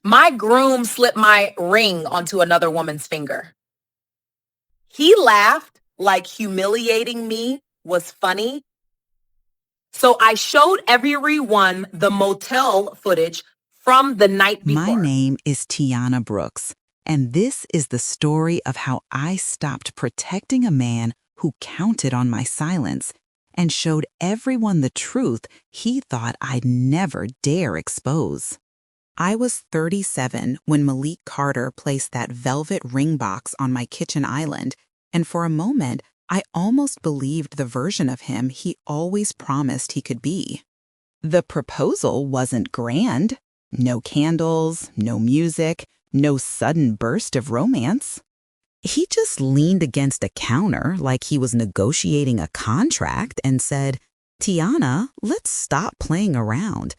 My groom slipped my ring onto another woman's finger. He laughed like humiliating me was funny. So I showed everyone the motel footage from the night My before. name is Tiana Brooks, and this is the story of how I stopped protecting a man who counted on my silence and showed everyone the truth he thought I'd never dare expose. I was 37 when Malik Carter placed that velvet ring box on my kitchen island, and for a moment, I almost believed the version of him he always promised he could be. The proposal wasn't grand. No candles, no music, no sudden burst of romance. He just leaned against a counter like he was negotiating a contract and said, "Tiana, let's stop playing around,"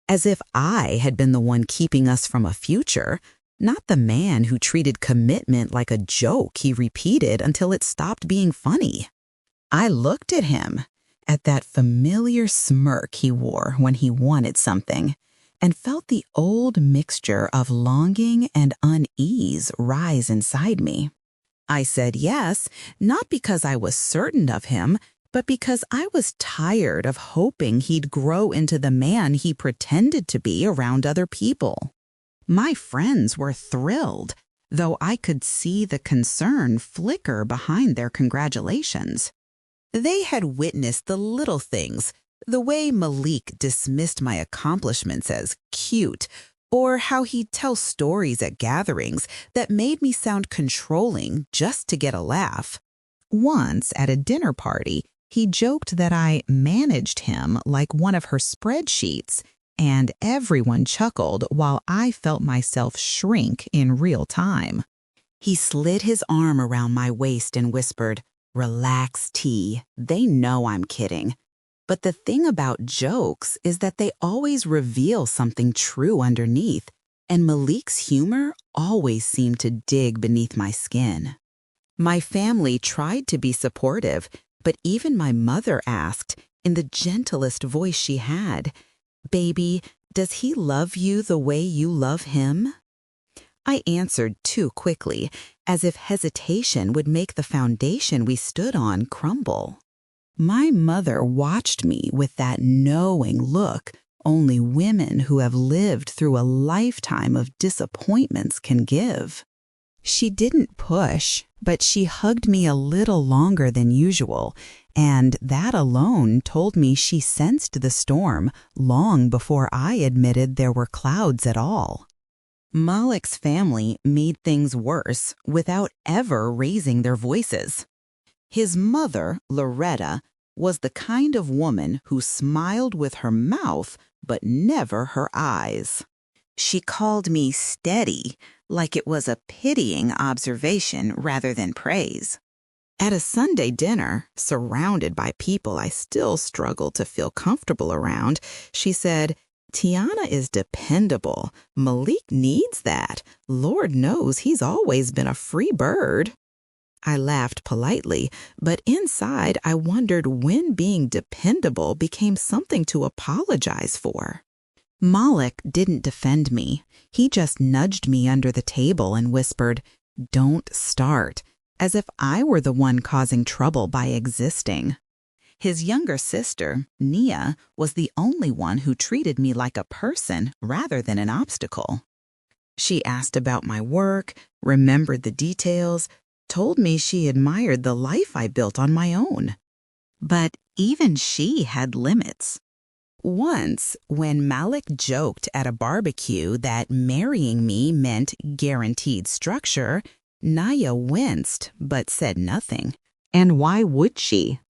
as if I had been the one keeping us from a future, not the man who treated commitment like a joke he repeated until it stopped being funny. I looked at him, at that familiar smirk he wore when he wanted something, and felt the old mixture of longing and unease rise inside me. I said yes, not because I was certain of him, but because I was tired of hoping he'd grow into the man he pretended to be around other people. My friends were thrilled, though I could see the concern flicker behind their congratulations. They had witnessed the little things, the way Malik dismissed my accomplishments as cute, or how he'd tell stories at gatherings that made me sound controlling just to get a laugh. Once, at a dinner party, he joked that I managed him like one of her spreadsheets, and everyone chuckled while I felt myself shrink in real time. He slid his arm around my waist and whispered, "Relax, T. They know I'm kidding." But the thing about jokes is that they always reveal something true underneath, and Malik's humor always seemed to dig beneath my skin. My family tried to be supportive, but even my mother asked, in the gentlest voice she had, "Baby, does he love you the way you love him?" I answered too quickly, as if hesitation would make the foundation we stood on crumble. My mother watched me with that knowing look only women who have lived through a lifetime of disappointments can give. She didn't push, but she hugged me a little longer than usual, and that alone told me she sensed the storm long before I admitted there were clouds at all. Malik's family made things worse without ever raising their voices. His mother, Loretta, was the kind of woman who smiled with her mouth but never her eyes. She called me steady, like it was a pitying observation rather than praise. At a Sunday dinner, surrounded by people I still struggled to feel comfortable around, she said, "Tiana is dependable. Malik needs that. Lord knows he's always been a free bird." I laughed politely, but inside I wondered when being dependable became something to apologize for. Malik didn't defend me. He just nudged me under the table and whispered, "Don't start," as if I were the one causing trouble by existing. His younger sister, Nia, was the only one who treated me like a person rather than an obstacle. She asked about my work, remembered the details, told me she admired the life I built on my own. But even she had limits. Once, when Malik joked at a barbecue that marrying me meant guaranteed structure, Naya winced but said nothing. And why would she?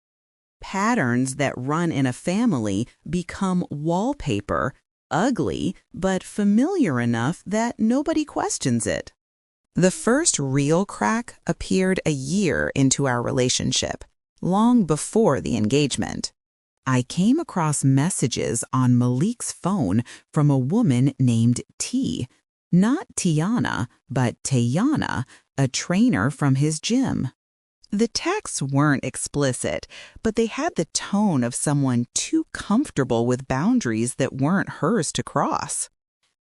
Patterns that run in a family become wallpaper, ugly but familiar enough that nobody questions it. The first real crack appeared a year into our relationship, long before the engagement. I came across messages on Malik's phone from a woman named T, not Tiana, but Tayana, a trainer from his gym. The texts weren't explicit, but they had the tone of someone too comfortable with boundaries that weren't hers to cross.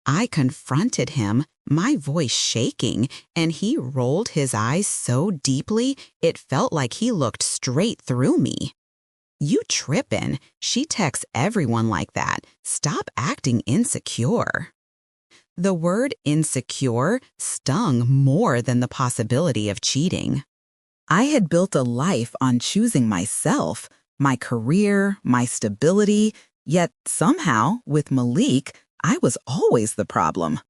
I confronted him, my voice shaking, and he rolled his eyes so deeply it felt like he looked straight through me. "You trippin'. She texts everyone like that. Stop acting insecure." The word insecure stung more than the possibility of cheating. I had built a life on choosing myself, my career, my stability, yet somehow, with Malik, I was always the problem.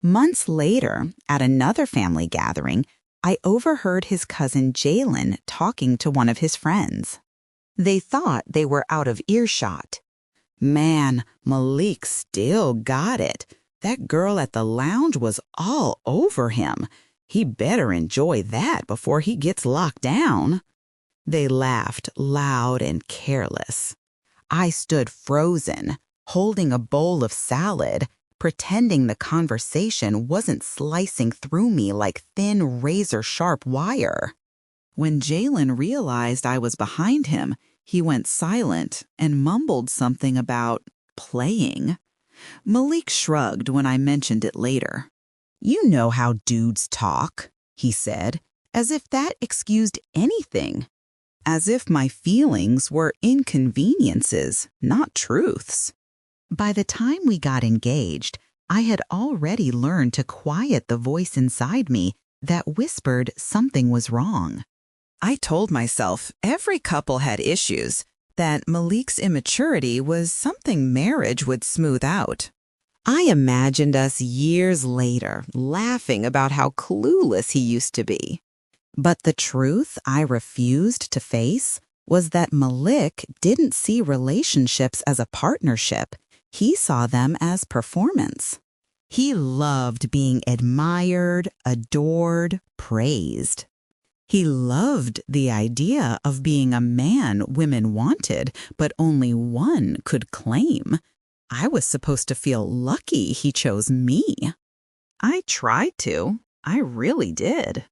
Months later, at another family gathering, I overheard his cousin Jalen talking to one of his friends. They thought they were out of earshot. "Man, Malik still got it. That girl at the lounge was all over him. He better enjoy that before he gets locked down." They laughed loud and careless. I stood frozen, holding a bowl of salad, pretending the conversation wasn't slicing through me like thin razor-sharp wire. When Jalen realized I was behind him, he went silent and mumbled something about playing. Malik shrugged when I mentioned it later. "You know how dudes talk," he said, as if that excused anything. As if my feelings were inconveniences, not truths. By the time we got engaged, I had already learned to quiet the voice inside me that whispered something was wrong. I told myself every couple had issues, that Malik's immaturity was something marriage would smooth out. I imagined us years later laughing about how clueless he used to be. But the truth I refused to face was that Malik didn't see relationships as a partnership. He saw them as performance. He loved being admired, adored, praised. He loved the idea of being a man women wanted, but only one could claim. I was supposed to feel lucky he chose me. I tried to. I really did.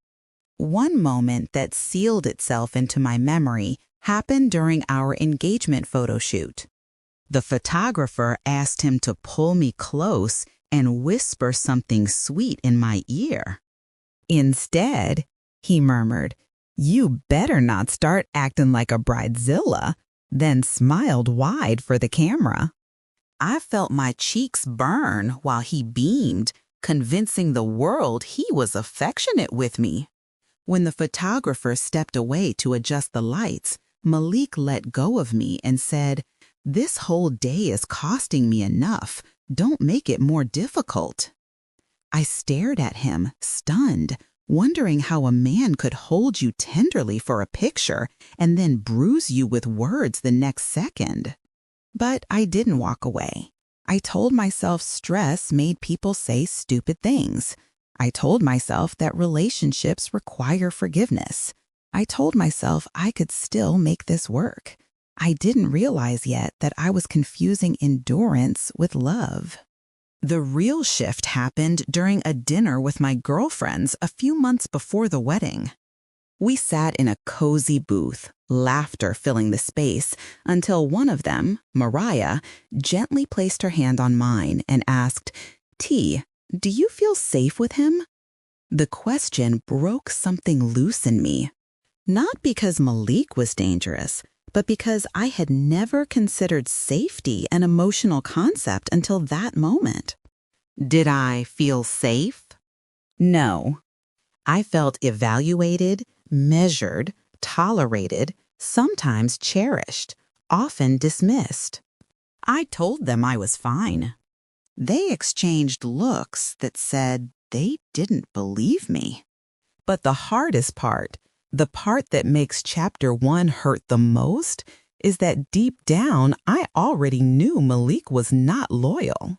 One moment that sealed itself into my memory happened during our engagement photo shoot. The photographer asked him to pull me close and whisper something sweet in my ear. Instead, he murmured, "You better not start acting like a bridezilla," then smiled wide for the camera. I felt my cheeks burn while he beamed, convincing the world he was affectionate with me. When the photographer stepped away to adjust the lights, Malik let go of me and said, "This whole day is costing me enough. Don't make it more difficult." I stared at him, stunned, wondering how a man could hold you tenderly for a picture and then bruise you with words the next second. But I didn't walk away. I told myself stress made people say stupid things. I told myself that relationships require forgiveness. I told myself I could still make this work. I didn't realize yet that I was confusing endurance with love. The real shift happened during a dinner with my girlfriends a few months before the wedding. We sat in a cozy booth, laughter filling the space, until one of them, Mariah, gently placed her hand on mine and asked, "T, do you feel safe with him?" The question broke something loose in me. Not because Malik was dangerous, but because I had never considered safety an emotional concept until that moment. Did I feel safe? No. I felt evaluated, measured, tolerated, sometimes cherished, often dismissed. I told them I was fine. They exchanged looks that said they didn't believe me. But the hardest part, the part that makes Chapter 1 hurt the most, is that deep down I already knew Malik was not loyal.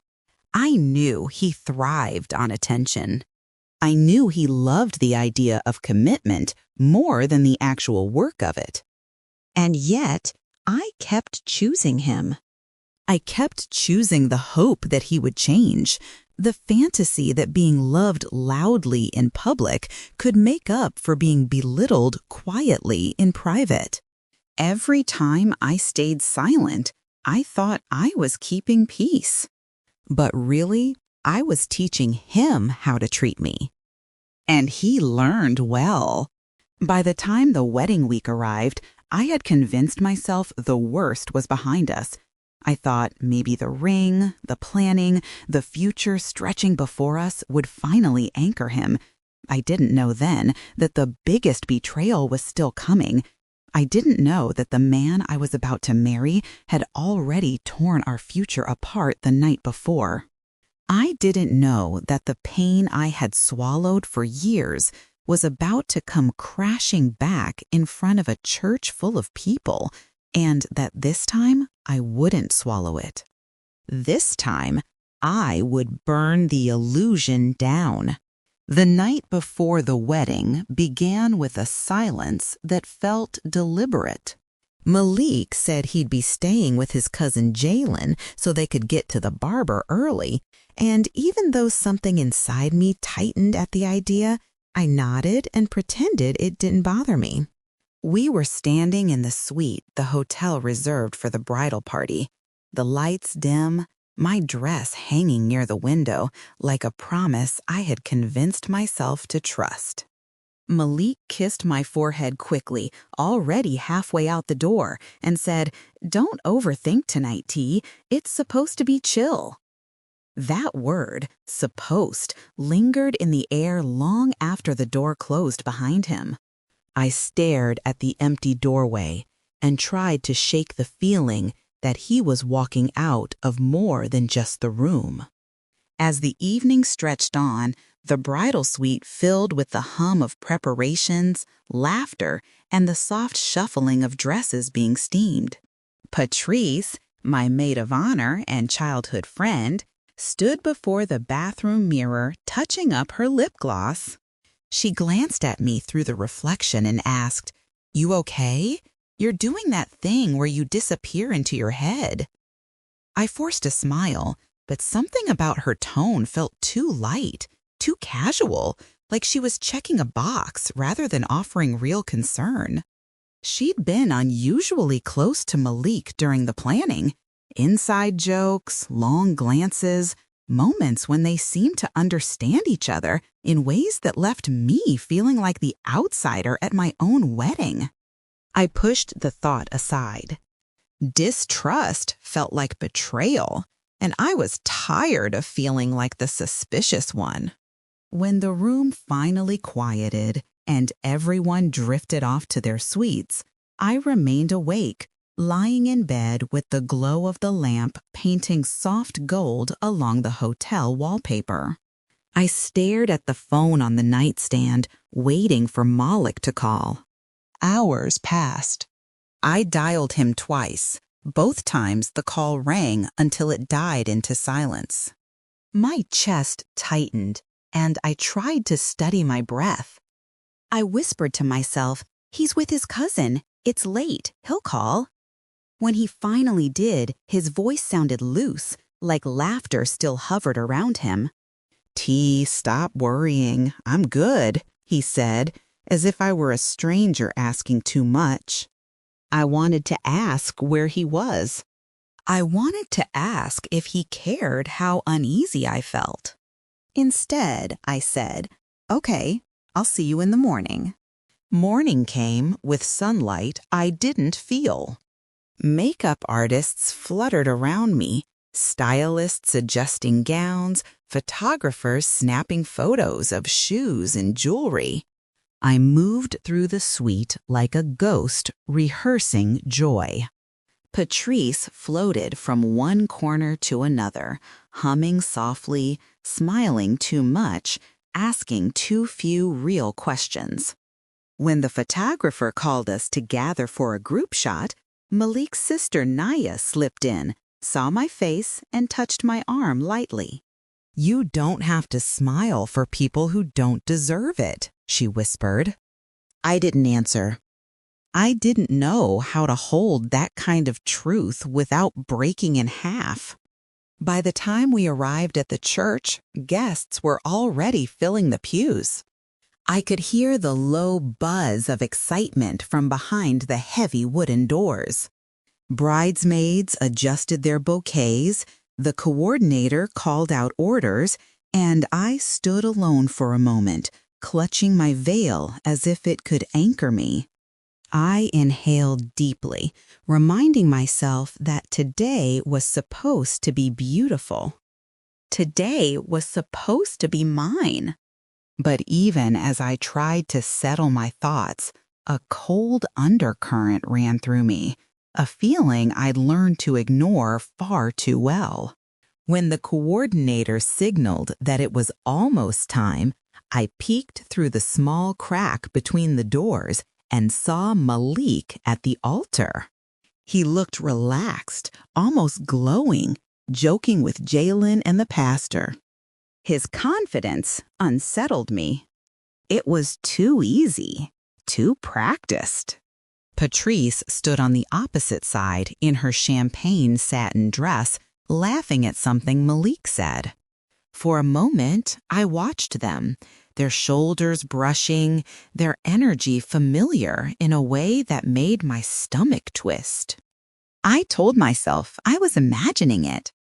I knew he thrived on attention. I knew he loved the idea of commitment more than the actual work of it. And yet, I kept choosing him. I kept choosing the hope that he would change, the fantasy that being loved loudly in public could make up for being belittled quietly in private. Every time I stayed silent, I thought I was keeping peace. But really, I was teaching him how to treat me. And he learned well. By the time the wedding week arrived, I had convinced myself the worst was behind us. I thought maybe the ring, the planning, the future stretching before us would finally anchor him. I didn't know then that the biggest betrayal was still coming. I didn't know that the man I was about to marry had already torn our future apart the night before. I didn't know that the pain I had swallowed for years was about to come crashing back in front of a church full of people, and that this time I wouldn't swallow it. This time, I would burn the illusion down. The night before the wedding began with a silence that felt deliberate. Malik said he'd be staying with his cousin Jalen so they could get to the barber early, and even though something inside me tightened at the idea, I nodded and pretended it didn't bother me. We were standing in the suite the hotel reserved for the bridal party, the lights dim, my dress hanging near the window like a promise I had convinced myself to trust. Malik kissed my forehead quickly, already halfway out the door, and said, "Don't overthink tonight, T. It's supposed to be chill." That word, supposed, lingered in the air long after the door closed behind him. I stared at the empty doorway and tried to shake the feeling that he was walking out of more than just the room. As the evening stretched on, the bridal suite filled with the hum of preparations, laughter, and the soft shuffling of dresses being steamed. Patrice, my maid of honor and childhood friend, stood before the bathroom mirror touching up her lip gloss. She glanced at me through the reflection and asked, "You okay? You're doing that thing where you disappear into your head." I forced a smile, but something about her tone felt too light, too casual, like she was checking a box rather than offering real concern. She'd been unusually close to Malik during the planning. Inside jokes, long glances, moments when they seemed to understand each other in ways that left me feeling like the outsider at my own wedding. I pushed the thought aside. Distrust felt like betrayal, and I was tired of feeling like the suspicious one. When the room finally quieted and everyone drifted off to their suites, I remained awake, lying in bed with the glow of the lamp painting soft gold along the hotel wallpaper. I stared at the phone on the nightstand, waiting for Malik to call. Hours passed. I dialed him twice. Both times the call rang until it died into silence. My chest tightened, and I tried to steady my breath. I whispered to myself, "He's with his cousin. It's late. He'll call." When he finally did, his voice sounded loose, like laughter still hovered around him. "T, stop worrying. I'm good," he said, as if I were a stranger asking too much. I wanted to ask where he was. I wanted to ask if he cared how uneasy I felt. Instead, I said, "Okay, I'll see you in the morning." Morning came with sunlight I didn't feel. Makeup artists fluttered around me, stylists adjusting gowns, photographers snapping photos of shoes and jewelry. I moved through the suite like a ghost rehearsing joy. Patrice floated from one corner to another, humming softly, smiling too much, asking too few real questions. When the photographer called us to gather for a group shot, Malik's sister Naya slipped in, saw my face, and touched my arm lightly. "You don't have to smile for people who don't deserve it," she whispered. I didn't answer. I didn't know how to hold that kind of truth without breaking in half. By the time we arrived at the church, guests were already filling the pews. I could hear the low buzz of excitement from behind the heavy wooden doors. Bridesmaids adjusted their bouquets, The coordinator called out orders, and I stood alone for a moment, clutching my veil as if it could anchor me. I inhaled deeply, reminding myself that today was supposed to be beautiful. Today was supposed to be mine. But even as I tried to settle my thoughts, a cold undercurrent ran through me, a feeling I'd learned to ignore far too well. When the coordinator signaled that it was almost time, I peeked through the small crack between the doors and saw Malik at the altar. He looked relaxed, almost glowing, joking with Jalen and the pastor. His confidence unsettled me. It was too easy, too practiced. Patrice stood on the opposite side in her champagne satin dress, laughing at something Malik said. For a moment, I watched them, their shoulders brushing, their energy familiar in a way that made my stomach twist. I told myself I was imagining it.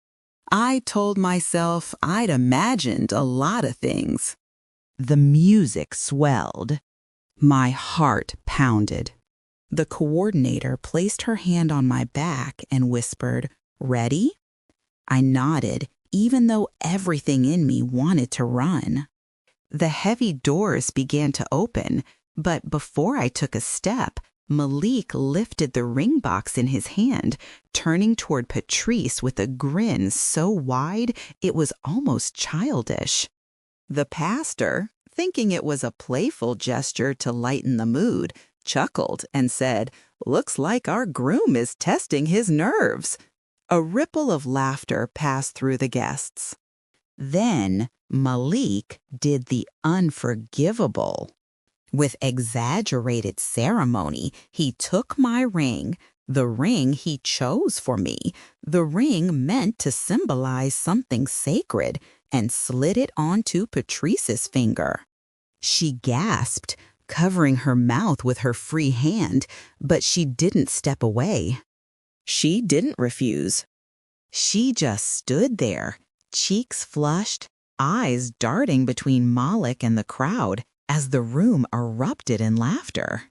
I told myself I'd imagined a lot of things. The music swelled. My heart pounded. The coordinator placed her hand on my back and whispered, "Ready?" I nodded, even though everything in me wanted to run. The heavy doors began to open, but before I took a step, Malik lifted the ring box in his hand, turning toward Patrice with a grin so wide it was almost childish. The pastor, thinking it was a playful gesture to lighten the mood, chuckled and said, "Looks like our groom is testing his nerves." A ripple of laughter passed through the guests. Then Malik did the unforgivable. With exaggerated ceremony, he took my ring, the ring he chose for me, the ring meant to symbolize something sacred, and slid it onto Patrice's finger. She gasped, covering her mouth with her free hand, but she didn't step away. She didn't refuse. She just stood there, cheeks flushed, eyes darting between Malik and the crowd as the room erupted in laughter.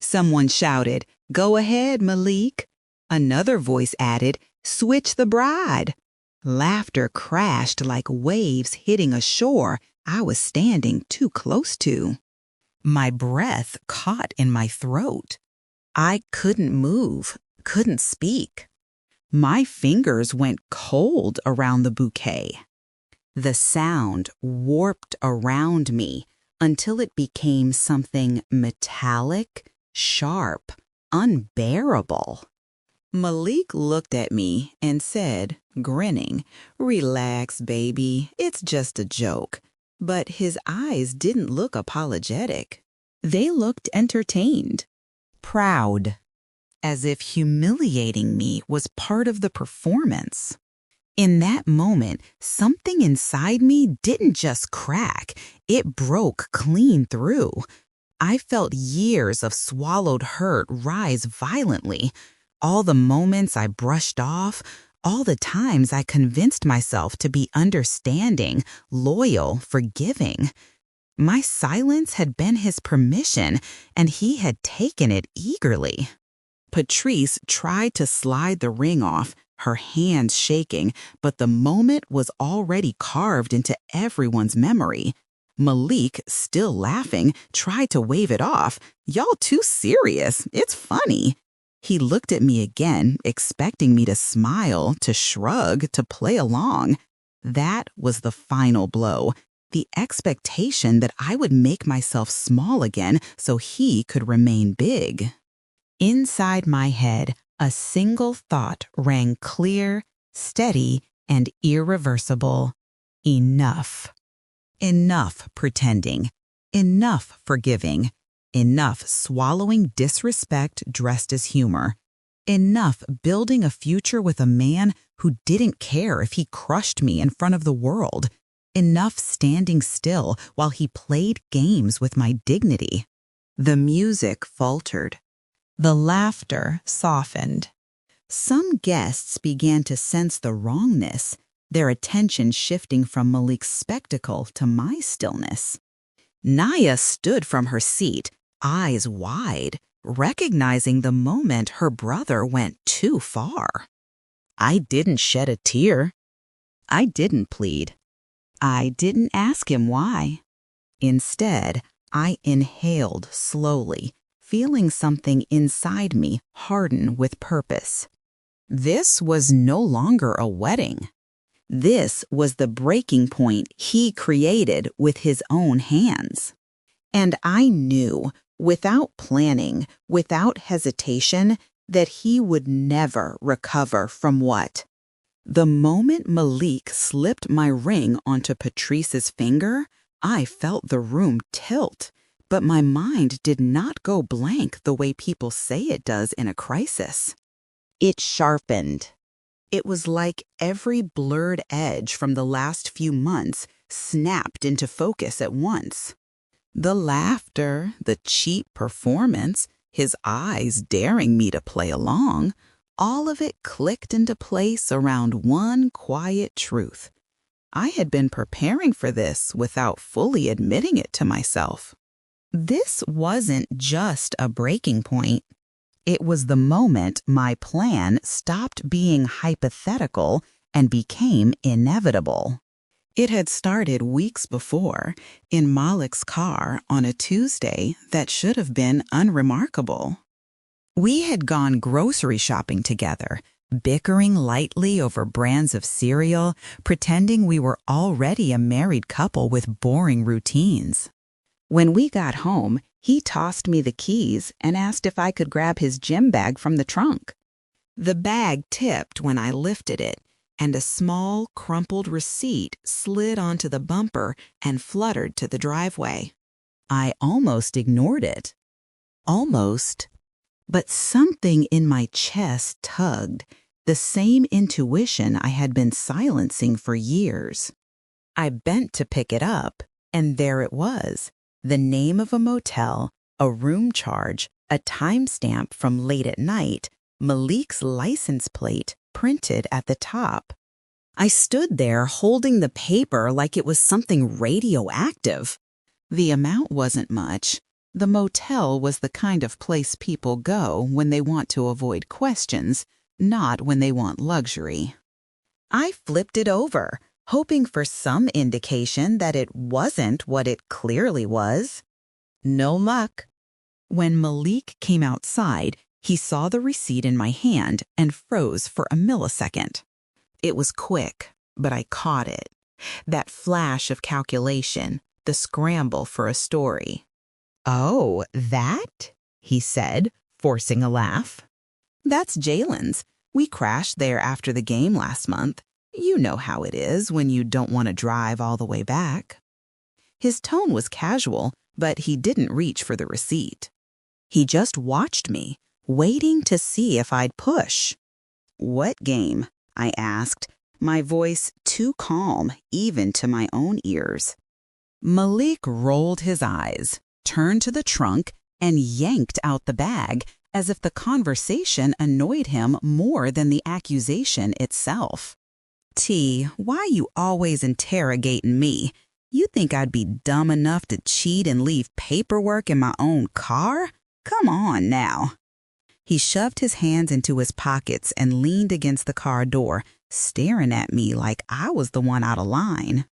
Someone shouted, "Go ahead, Malik." Another voice added, "Switch the bride." Laughter crashed like waves hitting a shore I was standing too close to. My breath caught in my throat. I couldn't move, couldn't speak. My fingers went cold around the bouquet. The sound warped around me until it became something metallic, sharp, unbearable. Malik looked at me and said, grinning, "Relax, baby, it's just a joke." But his eyes didn't look apologetic. They looked entertained, proud, as if humiliating me was part of the performance. In that moment, something inside me didn't just crack, it broke clean through. I felt years of swallowed hurt rise violently. All the moments I brushed off, all the times I convinced myself to be understanding, loyal, forgiving. My silence had been his permission, and he had taken it eagerly. Patrice tried to slide the ring off, her hands shaking, but the moment was already carved into everyone's memory. Malik, still laughing, tried to wave it off. "Y'all too serious. It's funny." He looked at me again, expecting me to smile, to shrug, to play along. That was the final blow. The expectation that I would make myself small again so he could remain big. Inside my head, a single thought rang clear, steady, and irreversible. Enough. Enough pretending. Enough forgiving. Enough swallowing disrespect dressed as humor. Enough building a future with a man who didn't care if he crushed me in front of the world. Enough standing still while he played games with my dignity. The music faltered. The laughter softened. Some guests began to sense the wrongness, their attention shifting from Malik's spectacle to my stillness. Naya stood from her seat, eyes wide, recognizing the moment her brother went too far. I didn't shed a tear. I didn't plead. I didn't ask him why. Instead, I inhaled slowly, feeling something inside me harden with purpose. This was no longer a wedding. This was the breaking point he created with his own hands. And I knew, without planning, without hesitation, that he would never recover from what? The moment Malik slipped my ring onto Patrice's finger, I felt the room tilt, but my mind did not go blank the way people say it does in a crisis. It sharpened. It was like every blurred edge from the last few months snapped into focus at once. The laughter, the cheap performance, his eyes daring me to play along, all of it clicked into place around one quiet truth. I had been preparing for this without fully admitting it to myself. This wasn't just a breaking point. It was the moment my plan stopped being hypothetical and became inevitable. It had started weeks before, in Malik's car on a Tuesday that should have been unremarkable. We had gone grocery shopping together, bickering lightly over brands of cereal, pretending we were already a married couple with boring routines. When we got home, he tossed me the keys and asked if I could grab his gym bag from the trunk. The bag tipped when I lifted it, and a small, crumpled receipt slid onto the bumper and fluttered to the driveway. I almost ignored it. Almost. But something in my chest tugged, the same intuition I had been silencing for years. I bent to pick it up, and there it was. The name of a motel, a room charge, a timestamp from late at night, Malik's license plate printed at the top. I stood there holding the paper like it was something radioactive. The amount wasn't much. The motel was the kind of place people go when they want to avoid questions, not when they want luxury. I flipped it over, hoping for some indication that it wasn't what it clearly was. No luck. When Malik came outside, he saw the receipt in my hand and froze for a millisecond. It was quick, but I caught it. That flash of calculation, the scramble for a story. "Oh, that?" he said, forcing a laugh. "That's Jalen's. We crashed there after the game last month. You know how it is when you don't want to drive all the way back." His tone was casual, but he didn't reach for the receipt. He just watched me, waiting to see if I'd push. "What game?" I asked, my voice too calm even to my own ears. Malik rolled his eyes, turned to the trunk, and yanked out the bag as if the conversation annoyed him more than the accusation itself. "T, why you always interrogating me? You think I'd be dumb enough to cheat and leave paperwork in my own car? Come on now." He shoved his hands into his pockets and leaned against the car door, staring at me like I was the one out of line.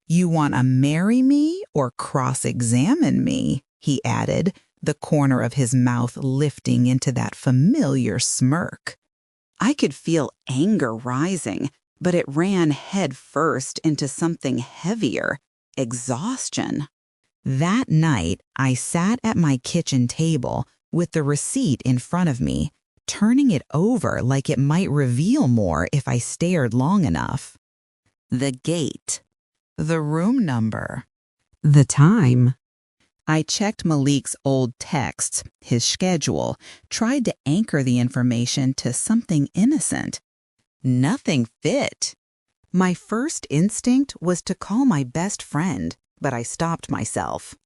"You want to marry me or cross-examine me?" he added, the corner of his mouth lifting into that familiar smirk. I could feel anger rising, but it ran head first into something heavier, exhaustion. That night, I sat at my kitchen table with the receipt in front of me, turning it over like it might reveal more if I stared long enough. The gate, the room number, the time. I checked Malik's old texts, his schedule, tried to anchor the information to something innocent. Nothing fit. My first instinct was to call my best friend, but I stopped myself.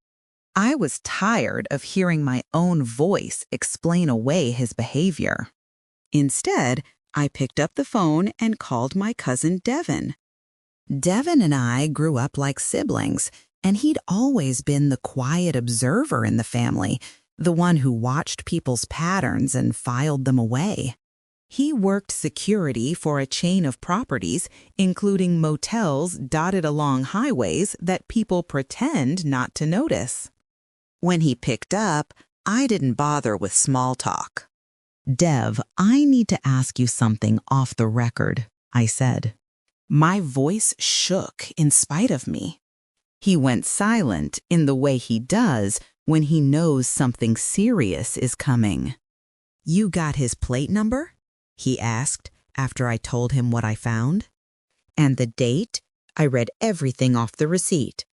I was tired of hearing my own voice explain away his behavior. Instead, I picked up the phone and called my cousin Devin. Devin and I grew up like siblings, and he'd always been the quiet observer in the family, the one who watched people's patterns and filed them away. He worked security for a chain of properties, including motels dotted along highways that people pretend not to notice. When he picked up, I didn't bother with small talk. "Dev, I need to ask you something off the record," I said. My voice shook in spite of me. He went silent in the way he does when he knows something serious is coming. "You got his plate number?" he asked after I told him what I found. "And the date?" I read everything off the receipt.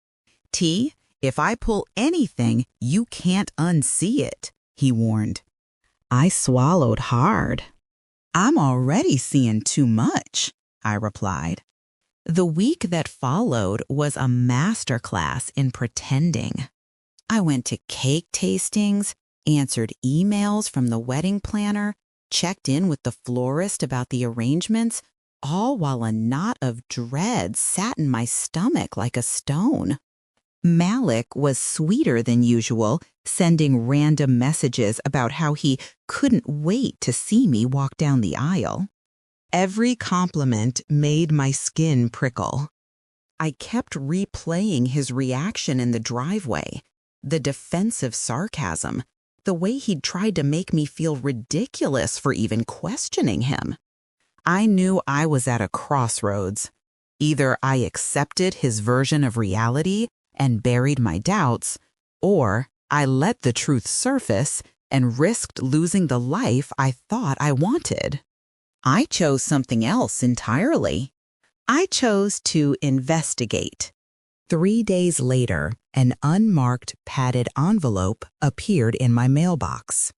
"T, if I pull anything, you can't unsee it," he warned. I swallowed hard. "I'm already seeing too much," I replied. The week that followed was a masterclass in pretending. I went to cake tastings, answered emails from the wedding planner, checked in with the florist about the arrangements, all while a knot of dread sat in my stomach like a stone. Malik was sweeter than usual, sending random messages about how he couldn't wait to see me walk down the aisle. Every compliment made my skin prickle. I kept replaying his reaction in the driveway, the defensive sarcasm, the way he'd tried to make me feel ridiculous for even questioning him. I knew I was at a crossroads. Either I accepted his version of reality and buried my doubts, or I let the truth surface and risked losing the life I thought I wanted. I chose something else entirely. I chose to investigate. 3 days later, an unmarked padded envelope appeared in my mailbox.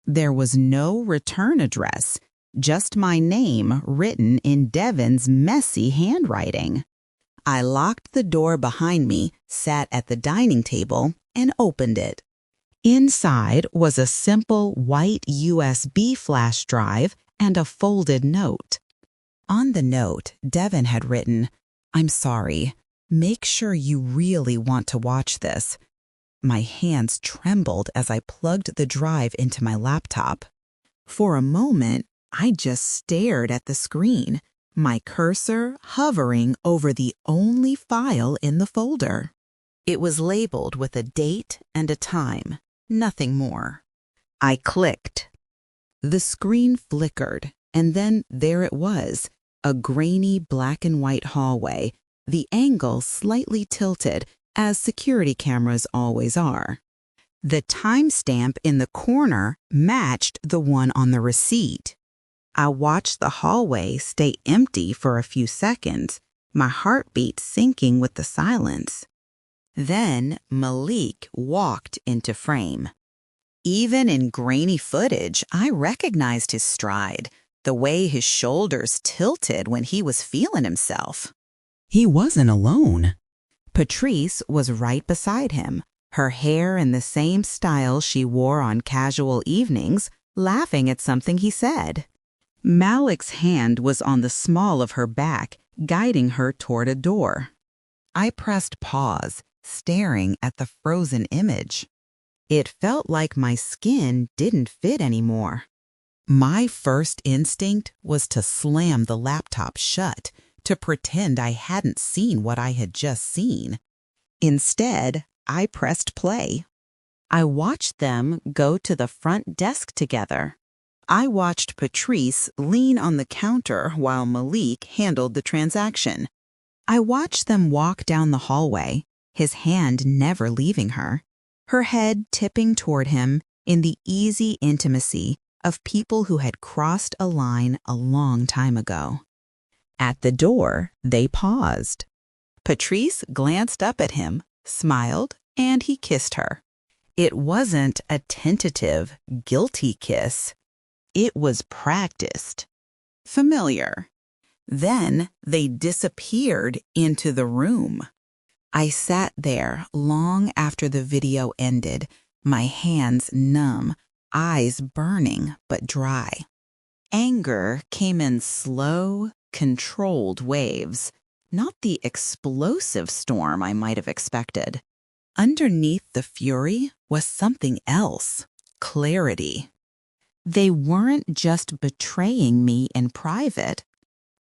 There was no return address, just my name written in Devin's messy handwriting. I locked the door behind me, sat at the dining table, and opened it. Inside was a simple white USB flash drive and a folded note. On the note, Devin had written, "I'm sorry. Make sure you really want to watch this." My hands trembled as I plugged the drive into my laptop. For a moment, I just stared at the screen, my cursor hovering over the only file in the folder. It was labeled with a date and a time, nothing more. I clicked. The screen flickered, and then there it was, a grainy black and white hallway, the angle slightly tilted, as security cameras always are. The timestamp in the corner matched the one on the receipt. I watched the hallway stay empty for a few seconds, my heartbeat sinking with the silence. Then Malik walked into frame. Even in grainy footage, I recognized his stride, the way his shoulders tilted when he was feeling himself. He wasn't alone. Patrice was right beside him, her hair in the same style she wore on casual evenings, laughing at something he said. Malik's hand was on the small of her back, guiding her toward a door. I pressed pause, staring at the frozen image. It felt like my skin didn't fit anymore. My first instinct was to slam the laptop shut, to pretend I hadn't seen what I had just seen. Instead, I pressed play. I watched them go to the front desk together. I watched Patrice lean on the counter while Malik handled the transaction. I watched them walk down the hallway, his hand never leaving her, her head tipping toward him in the easy intimacy of people who had crossed a line a long time ago. At the door, they paused. Patrice glanced up at him, smiled, and he kissed her. It wasn't a tentative, guilty kiss. It was practiced, familiar. Then they disappeared into the room. I sat there long after the video ended, my hands numb, eyes burning but dry. Anger came in slow, controlled waves, not the explosive storm I might have expected. Underneath the fury was something else, clarity. They weren't just betraying me in private.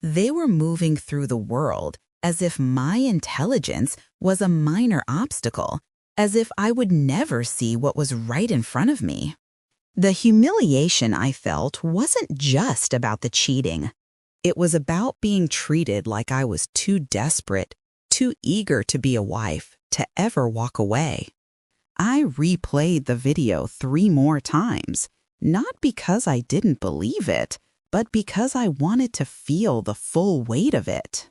They were moving through the world as if my intelligence was a minor obstacle, as if I would never see what was right in front of me. The humiliation I felt wasn't just about the cheating. It was about being treated like I was too desperate, too eager to be a wife, to ever walk away. I replayed the video 3 more times, not because I didn't believe it, but because I wanted to feel the full weight of it.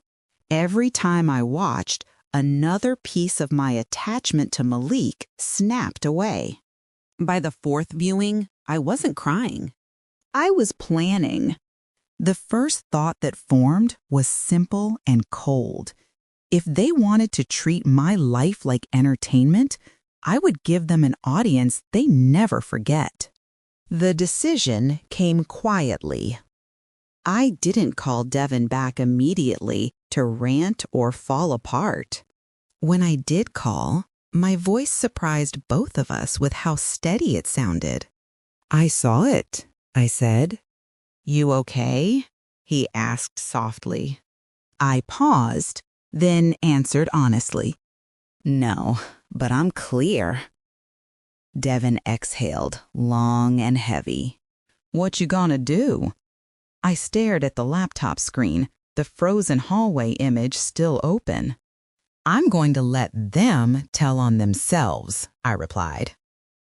Every time I watched, another piece of my attachment to Malik snapped away. By the 4th viewing, I wasn't crying. I was planning. The first thought that formed was simple and cold. If they wanted to treat my life like entertainment, I would give them an audience they never forget. The decision came quietly. I didn't call Devin back immediately to rant or fall apart. When I did call, my voice surprised both of us with how steady it sounded. "I saw it," I said. "You okay?" he asked softly. I paused, then answered honestly. "No, but I'm clear." Devin exhaled, long and heavy. "What you gonna do?" I stared at the laptop screen, the frozen hallway image still open. "I'm going to let them tell on themselves," I replied.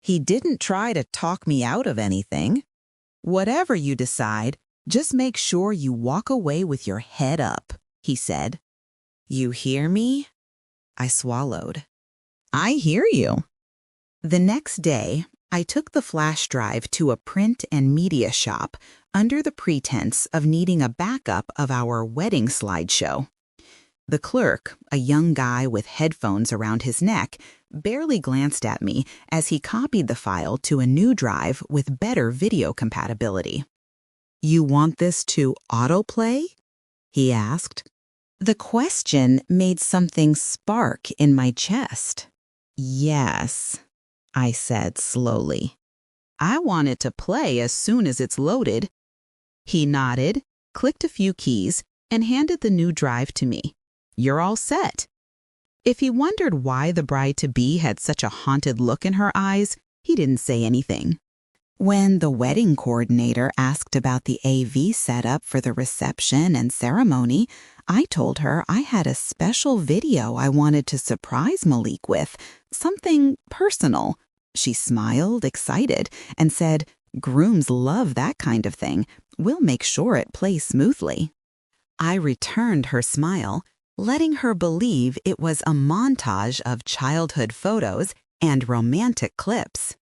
He didn't try to talk me out of anything. "Whatever you decide, just make sure you walk away with your head up," he said. "You hear me?" I swallowed. "I hear you." The next day, I took the flash drive to a print and media shop under the pretense of needing a backup of our wedding slideshow. The clerk, a young guy with headphones around his neck, barely glanced at me as he copied the file to a new drive with better video compatibility. "You want this to autoplay?" he asked. The question made something spark in my chest. "Yes," I said slowly. "I want it to play as soon as it's loaded." He nodded, clicked a few keys, and handed the new drive to me. "You're all set." If he wondered why the bride-to-be had such a haunted look in her eyes, he didn't say anything. When the wedding coordinator asked about the AV setup for the reception and ceremony, I told her I had a special video I wanted to surprise Malik with, something personal. She smiled, excited, and said, "Grooms love that kind of thing. We'll make sure it plays smoothly." I returned her smile, letting her believe it was a montage of childhood photos and romantic clips.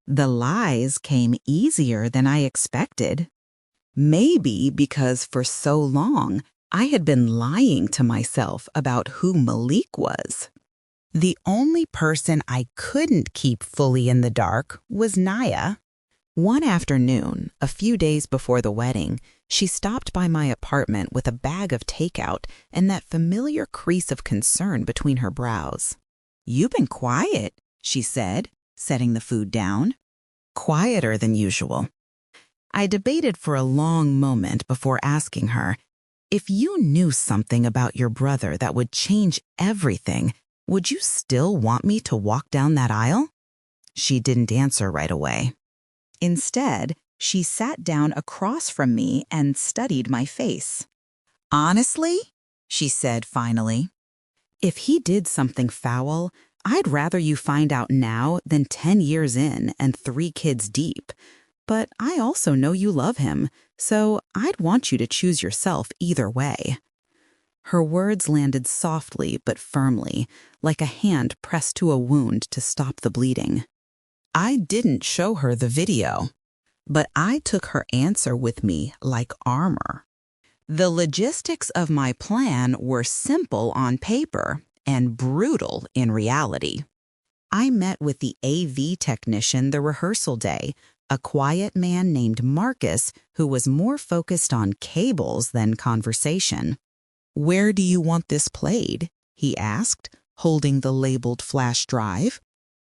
The lies came easier than I expected. Maybe because for so long, I had been lying to myself about who Malik was. The only person I couldn't keep fully in the dark was Naya. One afternoon, a few days before the wedding, she stopped by my apartment with a bag of takeout and that familiar crease of concern between her brows. "You've been quiet," she said, setting the food down. "Quieter than usual." I debated for a long moment before asking her, "If you knew something about your brother that would change everything, would you still want me to walk down that aisle?" She didn't answer right away. Instead, she sat down across from me and studied my face. "Honestly," she said finally, "if he did something foul, I'd rather you find out now than 10 years in and 3 kids deep. But I also know you love him, so I'd want you to choose yourself either way." Her words landed softly but firmly, like a hand pressed to a wound to stop the bleeding. I didn't show her the video, but I took her answer with me like armor. The logistics of my plan were simple on paper and brutal in reality. I met with the AV technician the rehearsal day, a quiet man named Marcus who was more focused on cables than conversation. "Where do you want this played?" he asked, holding the labeled flash drive.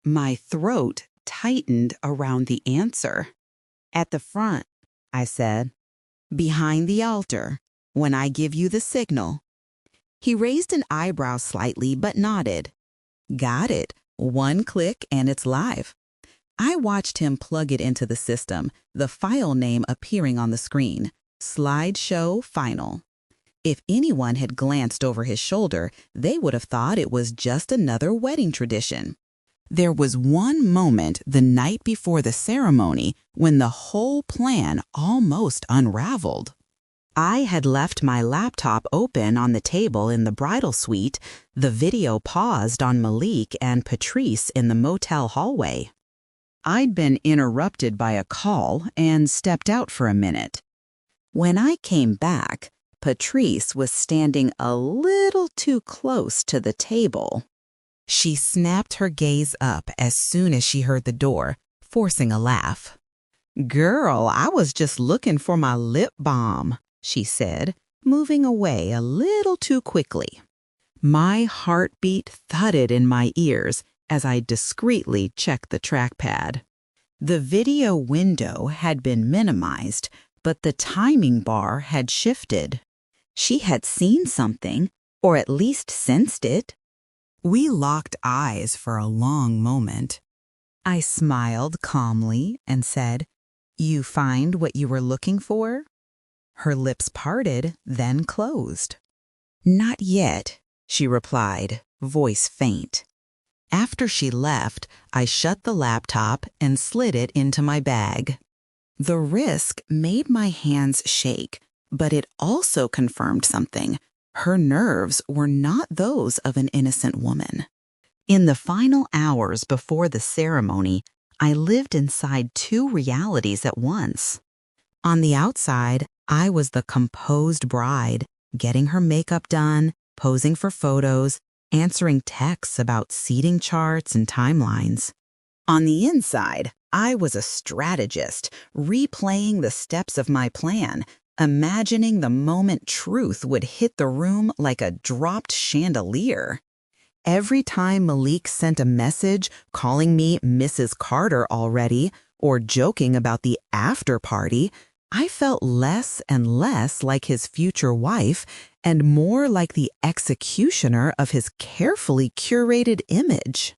My throat tightened around the answer. "At the front," I said. "Behind the altar, when I give you the signal." He raised an eyebrow slightly but nodded. "Got it. One click and it's live." I watched him plug it into the system, the file name appearing on the screen, Slideshow Final. If anyone had glanced over his shoulder, they would have thought it was just another wedding tradition. There was one moment the night before the ceremony when the whole plan almost unraveled. I had left my laptop open on the table in the bridal suite, the video paused on Malik and Patrice in the motel hallway. I'd been interrupted by a call and stepped out for a minute. When I came back, Patrice was standing a little too close to the table. She snapped her gaze up as soon as she heard the door, forcing a laugh. "Girl, I was just looking for my lip balm," she said, moving away a little too quickly. My heartbeat thudded in my ears as I discreetly checked the trackpad. The video window had been minimized, but the timing bar had shifted. She had seen something, or at least sensed it. We locked eyes for a long moment. I smiled calmly and said, "You find what you were looking for?" Her lips parted, then closed. "Not yet," she replied, voice faint. After she left, I shut the laptop and slid it into my bag. The risk made my hands shake, but it also confirmed something. Her nerves were not those of an innocent woman. In the final hours before the ceremony, I lived inside two realities at once. On the outside, I was the composed bride, getting her makeup done, posing for photos, answering texts about seating charts and timelines. On the inside, I was a strategist, replaying the steps of my plan, imagining the moment truth would hit the room like a dropped chandelier. Every time Malik sent a message calling me Mrs. Carter already, or joking about the after party, I felt less and less like his future wife and more like the executioner of his carefully curated image.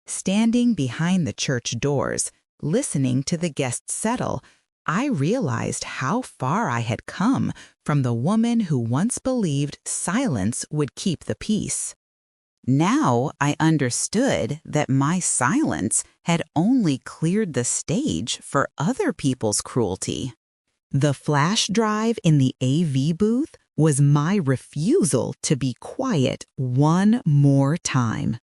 Standing behind the church doors, listening to the guests settle, I realized how far I had come from the woman who once believed silence would keep the peace. Now I understood that my silence had only cleared the stage for other people's cruelty. The flash drive in the AV booth was my refusal to be quiet one more time.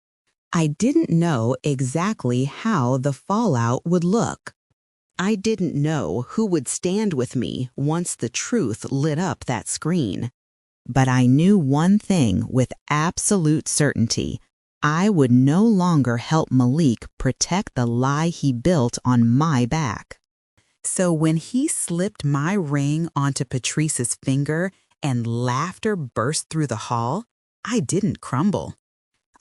I didn't know exactly how the fallout would look. I didn't know who would stand with me once the truth lit up that screen. But I knew one thing with absolute certainty. I would no longer help Malik protect the lie he built on my back. So when he slipped my ring onto Patrice's finger and laughter burst through the hall, I didn't crumble.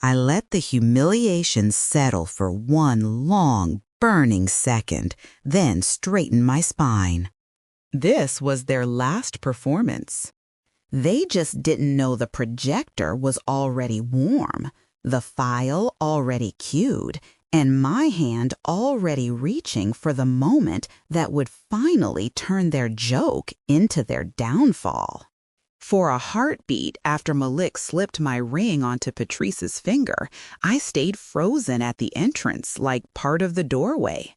I let the humiliation settle for one long, burning second, then straightened my spine. This was their last performance. They just didn't know the projector was already warm, the file already queued, and my hand already reaching for the moment that would finally turn their joke into their downfall. For a heartbeat after Malik slipped my ring onto Patrice's finger, I stayed frozen at the entrance like part of the doorway.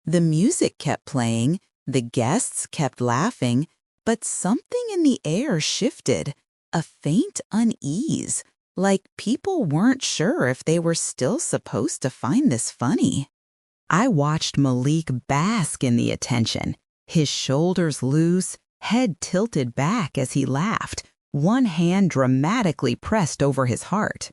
The music kept playing, the guests kept laughing, but something in the air shifted, a faint unease, like people weren't sure if they were still supposed to find this funny. I watched Malik bask in the attention, his shoulders loose, head tilted back as he laughed, one hand dramatically pressed over his heart.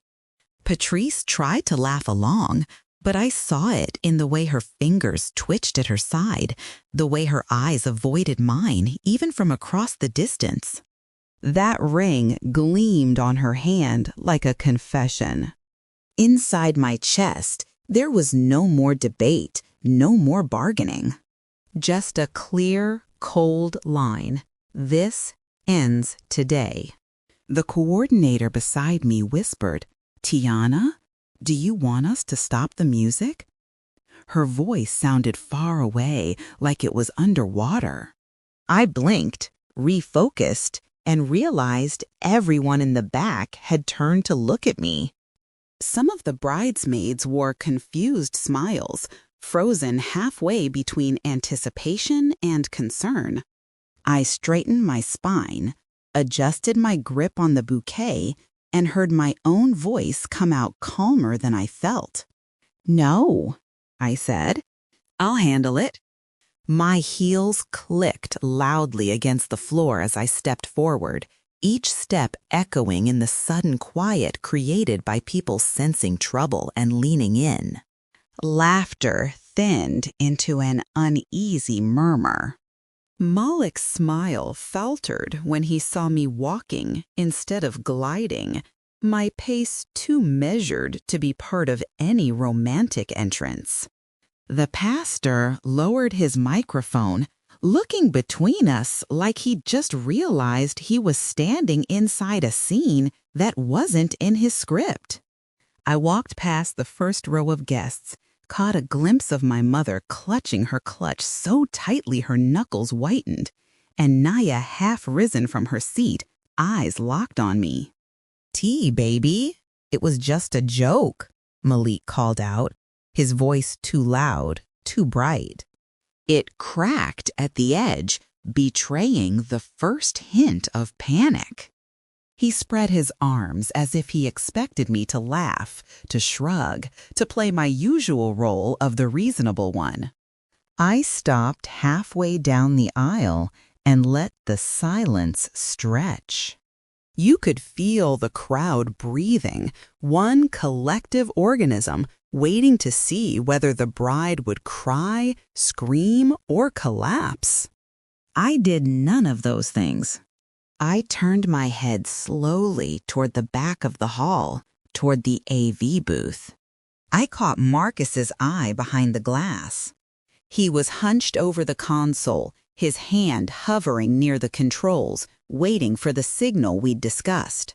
Patrice tried to laugh along, But I saw it in the way her fingers twitched at her side, the way her eyes avoided mine, even from across the distance. That ring gleamed on her hand like a confession. Inside my chest, there was no more debate, no more bargaining. Just a clear, cold line. This ends today. The coordinator beside me whispered, "Tiana, do you want us to stop the music?" Her voice sounded far away, like it was underwater. I blinked, refocused, and realized everyone in the back had turned to look at me. Some of the bridesmaids wore confused smiles, frozen halfway between anticipation and concern. I straightened my spine, adjusted my grip on the bouquet, and heard my own voice come out calmer than I felt. "No," I said. "I'll handle it." My heels clicked loudly against the floor as I stepped forward, each step echoing in the sudden quiet created by people sensing trouble and leaning in. Laughter thinned into an uneasy murmur. Moloch's smile faltered when he saw me walking instead of gliding, my pace too measured to be part of any romantic entrance. The pastor lowered his microphone, looking between us like he'd just realized he was standing inside a scene that wasn't in his script. I walked past the first row of guests, caught a glimpse of my mother clutching her clutch so tightly her knuckles whitened, and Naya half risen from her seat, eyes locked on me. "Tea, baby. It was just a joke," Malik called out, his voice too loud, too bright. It cracked at the edge, betraying the first hint of panic. He spread his arms as if he expected me to laugh, to shrug, to play my usual role of the reasonable one. I stopped halfway down the aisle and let the silence stretch. You could feel the crowd breathing, one collective organism, waiting to see whether the bride would cry, scream, or collapse. I did none of those things. I turned my head slowly toward the back of the hall, toward the AV booth. I caught Marcus's eye behind the glass. He was hunched over the console, his hand hovering near the controls, waiting for the signal we'd discussed.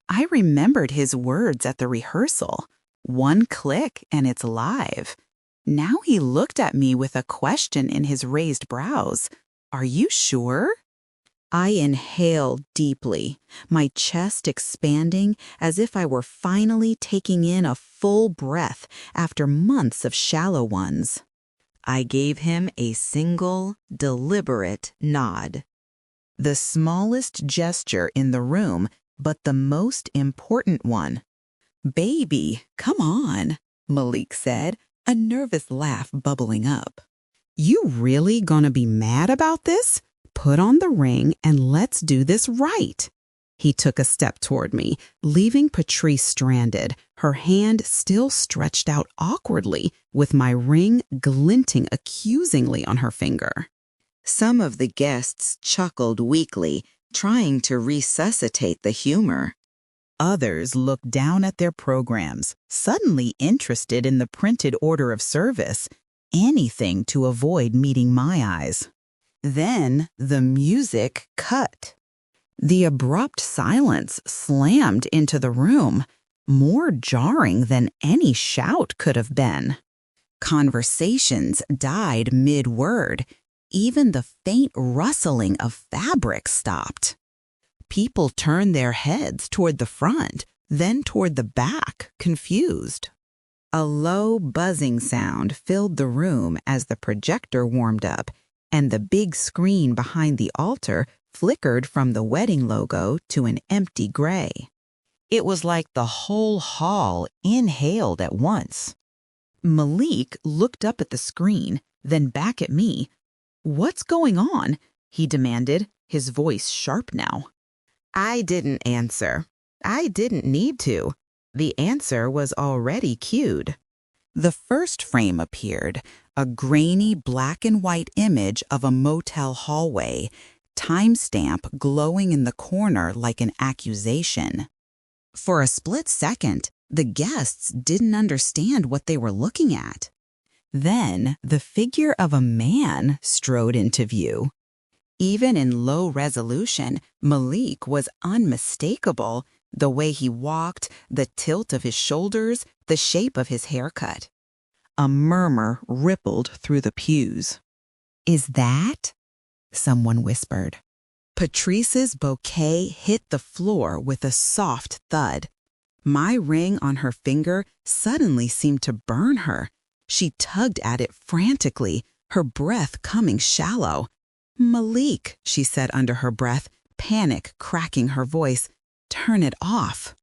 I remembered his words at the rehearsal. One click and it's live. Now he looked at me with a question in his raised brows. "Are you sure?" I inhaled deeply, my chest expanding as if I were finally taking in a full breath after months of shallow ones. I gave him a single, deliberate nod. The smallest gesture in the room, but the most important one. "Baby, come on," Malik said, a nervous laugh bubbling up. "You really gonna be mad about this? Put on the ring and let's do this right." He took a step toward me, leaving Patrice stranded, her hand still stretched out awkwardly, with my ring glinting accusingly on her finger. Some of the guests chuckled weakly, trying to resuscitate the humor. Others looked down at their programs, suddenly interested in the printed order of service, anything to avoid meeting my eyes. Then the music cut. The abrupt silence slammed into the room, more jarring than any shout could have been. Conversations died mid-word. Even the faint rustling of fabric stopped. People turned their heads toward the front, then toward the back, confused. A low buzzing sound filled the room as the projector warmed up, and the big screen behind the altar flickered from the wedding logo to an empty gray. It was like the whole hall inhaled at once. Malik looked up at the screen, then back at me. "What's going on?" he demanded, his voice sharp now. I didn't answer. I didn't need to. The answer was already cued. The first frame appeared, a grainy black and white image of a motel hallway, timestamp glowing in the corner like an accusation. For a split second, the guests didn't understand what they were looking at. Then the figure of a man strode into view. Even in low resolution, Malik was unmistakable. The way he walked, the tilt of his shoulders, the shape of his haircut. A murmur rippled through the pews. "Is that?" someone whispered. Patrice's bouquet hit the floor with a soft thud. My ring on her finger suddenly seemed to burn her. She tugged at it frantically, her breath coming shallow. "Malik," she said under her breath, panic cracking her voice, "turn it off."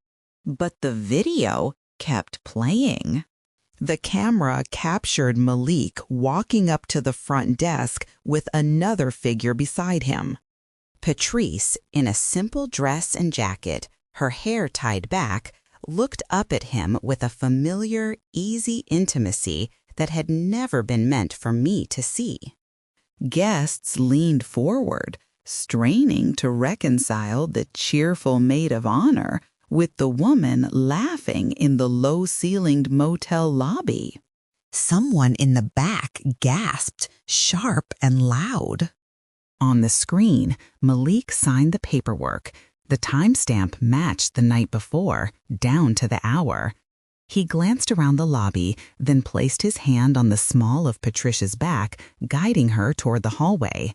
But the video kept playing. The camera captured Malik walking up to the front desk with another figure beside him. Patrice, in a simple dress and jacket, her hair tied back, looked up at him with a familiar, easy intimacy that had never been meant for me to see. Guests leaned forward, straining to reconcile the cheerful maid of honor with the woman laughing in the low-ceilinged motel lobby. Someone in the back gasped, sharp and loud. On the screen, Malik signed the paperwork. The timestamp matched the night before, down to the hour. He glanced around the lobby, then placed his hand on the small of Patricia's back, guiding her toward the hallway.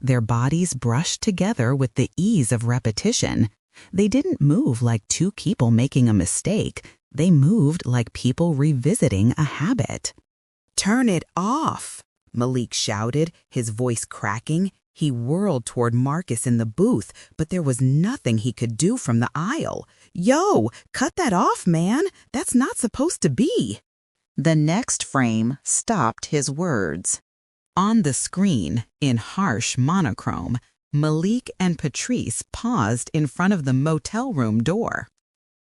Their bodies brushed together with the ease of repetition. They didn't move like two people making a mistake. They moved like people revisiting a habit. "Turn it off," Malik shouted, his voice cracking. He whirled toward Marcus in the booth, but there was nothing he could do from the aisle. "Yo, cut that off, man. That's not supposed to be." The next frame stopped his words. On the screen, in harsh monochrome, Malik and Patrice paused in front of the motel room door.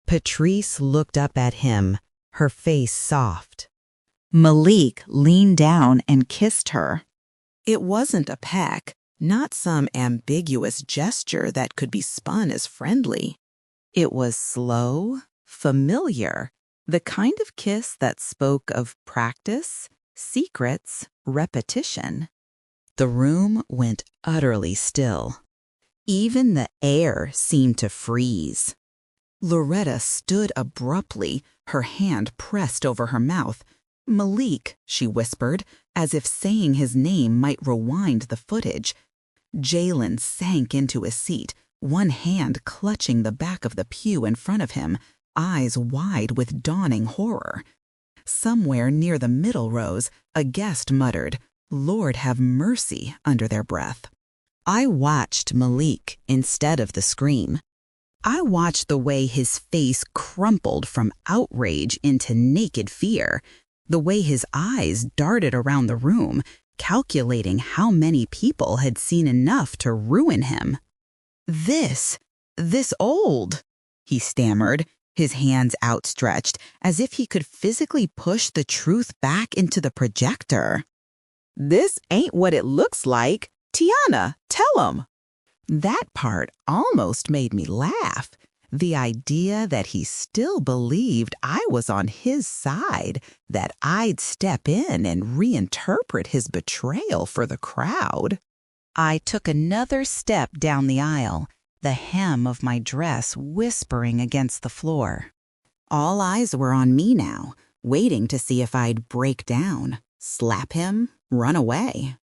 Patrice looked up at him, her face soft. Malik leaned down and kissed her. It wasn't a peck, not some ambiguous gesture that could be spun as friendly. It was slow, familiar, the kind of kiss that spoke of practice, secrets, repetition. The room went utterly still. Even the air seemed to freeze. Loretta stood abruptly, her hand pressed over her mouth. "Malik," she whispered, as if saying his name might rewind the footage. Jalen sank into his seat, one hand clutching the back of the pew in front of him, eyes wide with dawning horror. Somewhere near the middle rows, a guest muttered, "Lord have mercy," under their breath. I watched Malik instead of the scream. I watched the way his face crumpled from outrage into naked fear, the way his eyes darted around the room, calculating how many people had seen enough to ruin him. This old," he stammered, his hands outstretched, as if he could physically push the truth back into the projector. "This ain't what it looks like. Tiana, tell him." That part almost made me laugh. The idea that he still believed I was on his side, that I'd step in and reinterpret his betrayal for the crowd. I took another step down the aisle, the hem of my dress whispering against the floor. All eyes were on me now, waiting to see if I'd break down, slap him, run away.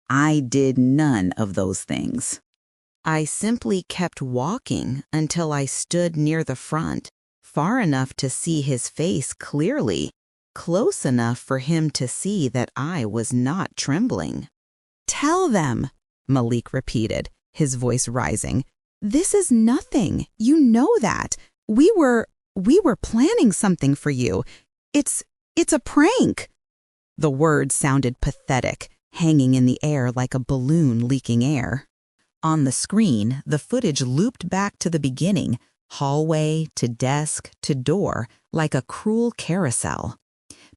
I did none of those things. I simply kept walking until I stood near the front, far enough to see his face clearly, close enough for him to see that I was not trembling. "Tell them," Malik repeated, his voice rising. "This is nothing. You know that. We were planning something for you. It's a prank." The words sounded pathetic, hanging in the air like a balloon leaking air. On the screen, the footage looped back to the beginning, hallway to desk to door, like a cruel carousel.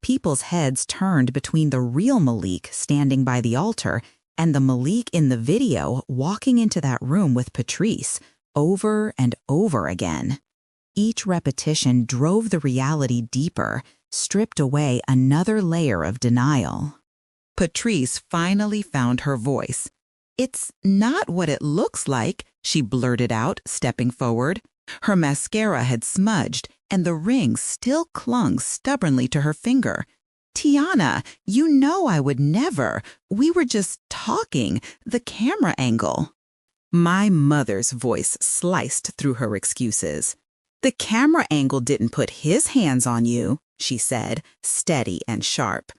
People's heads turned between the real Malik standing by the altar and the Malik in the video walking into that room with Patrice over and over again. Each repetition drove the reality deeper, stripped away another layer of denial. Patrice finally found her voice. "It's not what it looks like," she blurted out, stepping forward. Her mascara had smudged, and the ring still clung stubbornly to her finger. "Tiana, you know I would never. We were just talking. The camera angle." My mother's voice sliced through her excuses. "The camera angle didn't put his hands on you," she said, steady and sharp.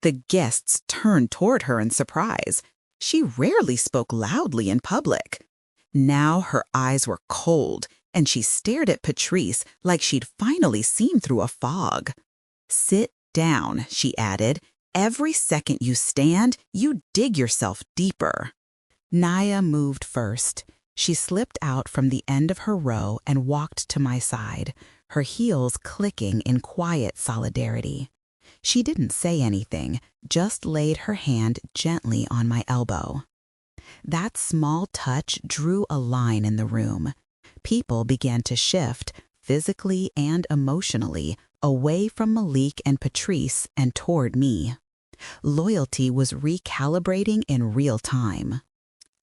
The guests turned toward her in surprise. She rarely spoke loudly in public. Now her eyes were cold, and she stared at Patrice like she'd finally seen through a fog. "Sit down," she added. "Every second you stand, you dig yourself deeper." Naya moved first. She slipped out from the end of her row and walked to my side, her heels clicking in quiet solidarity. She didn't say anything, just laid her hand gently on my elbow. That small touch drew a line in the room. People began to shift, physically and emotionally, away from Malik and Patrice and toward me. Loyalty was recalibrating in real time.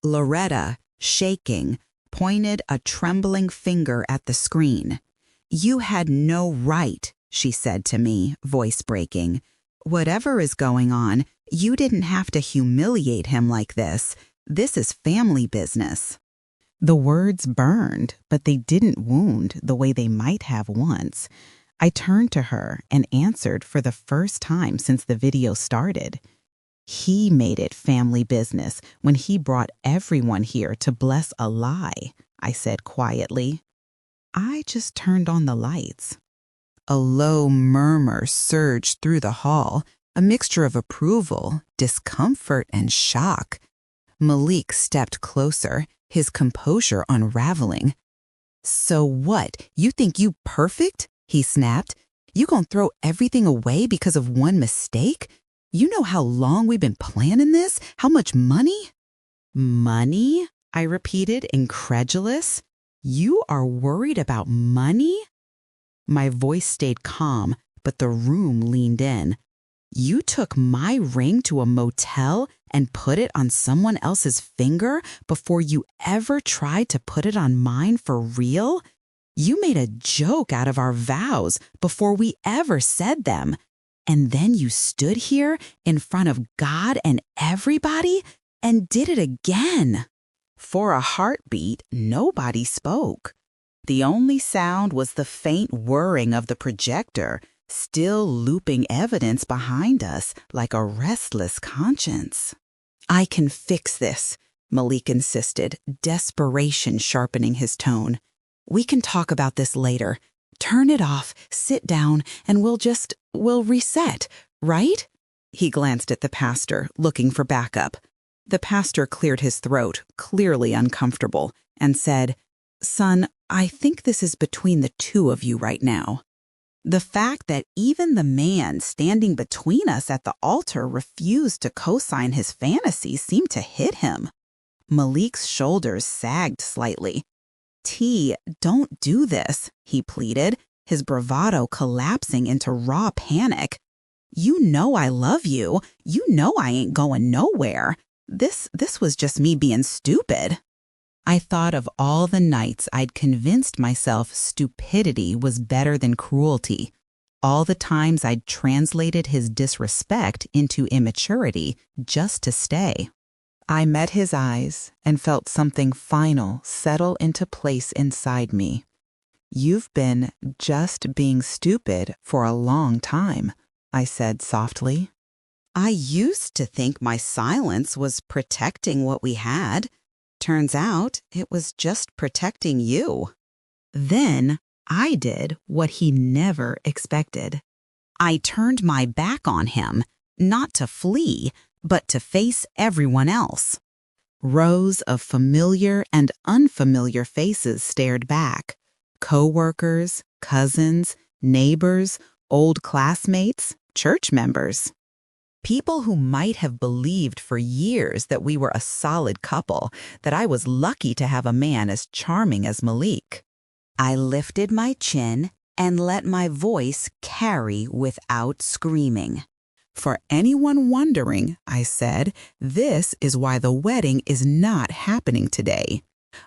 Loretta, shaking, pointed a trembling finger at the screen. "You had no right," she said to me, voice breaking. "Whatever is going on, you didn't have to humiliate him like this. This is family business." The words burned, but they didn't wound the way they might have once. I turned to her and answered for the first time since the video started. "He made it family business when he brought everyone here to bless a lie," I said quietly. I just turned on the lights. A low murmur surged through the hall, a mixture of approval, discomfort, and shock. Malik stepped closer, his composure unraveling. "So what, you think you perfect?" he snapped. "You gonna throw everything away because of one mistake? You know how long we've been planning this? How much money?" "Money?" I repeated, incredulous. "You are worried about money?" My voice stayed calm, but the room leaned in. "You took my ring to a motel and put it on someone else's finger before you ever tried to put it on mine for real? You made a joke out of our vows before we ever said them. And then you stood here in front of God and everybody and did it again." For a heartbeat, nobody spoke. The only sound was the faint whirring of the projector, still looping evidence behind us like a restless conscience. "I can fix this," Malik insisted, desperation sharpening his tone. "We can talk about this later. Turn it off, sit down, and we'll reset, right?" He glanced at the pastor, looking for backup. The pastor cleared his throat, clearly uncomfortable, and said, "Son, I think this is between the two of you right now." The fact that even the man standing between us at the altar refused to co-sign his fantasy seemed to hit him. Malik's shoulders sagged slightly. "T, don't do this," he pleaded, his bravado collapsing into raw panic. "You know I love you. You know I ain't going nowhere. This was just me being stupid." I thought of all the nights I'd convinced myself stupidity was better than cruelty, all the times I'd translated his disrespect into immaturity just to stay. I met his eyes and felt something final settle into place inside me. "You've been just being stupid for a long time," I said softly. "I used to think my silence was protecting what we had. Turns out it was just protecting you." Then I did what he never expected. I turned my back on him, not to flee, but to face everyone else. Rows of familiar and unfamiliar faces stared back. Co-workers, cousins, neighbors, old classmates, church members. People who might have believed for years that we were a solid couple, that I was lucky to have a man as charming as Malik. I lifted my chin and let my voice carry without screaming. For anyone wondering, I said, this is why the wedding is not happening today.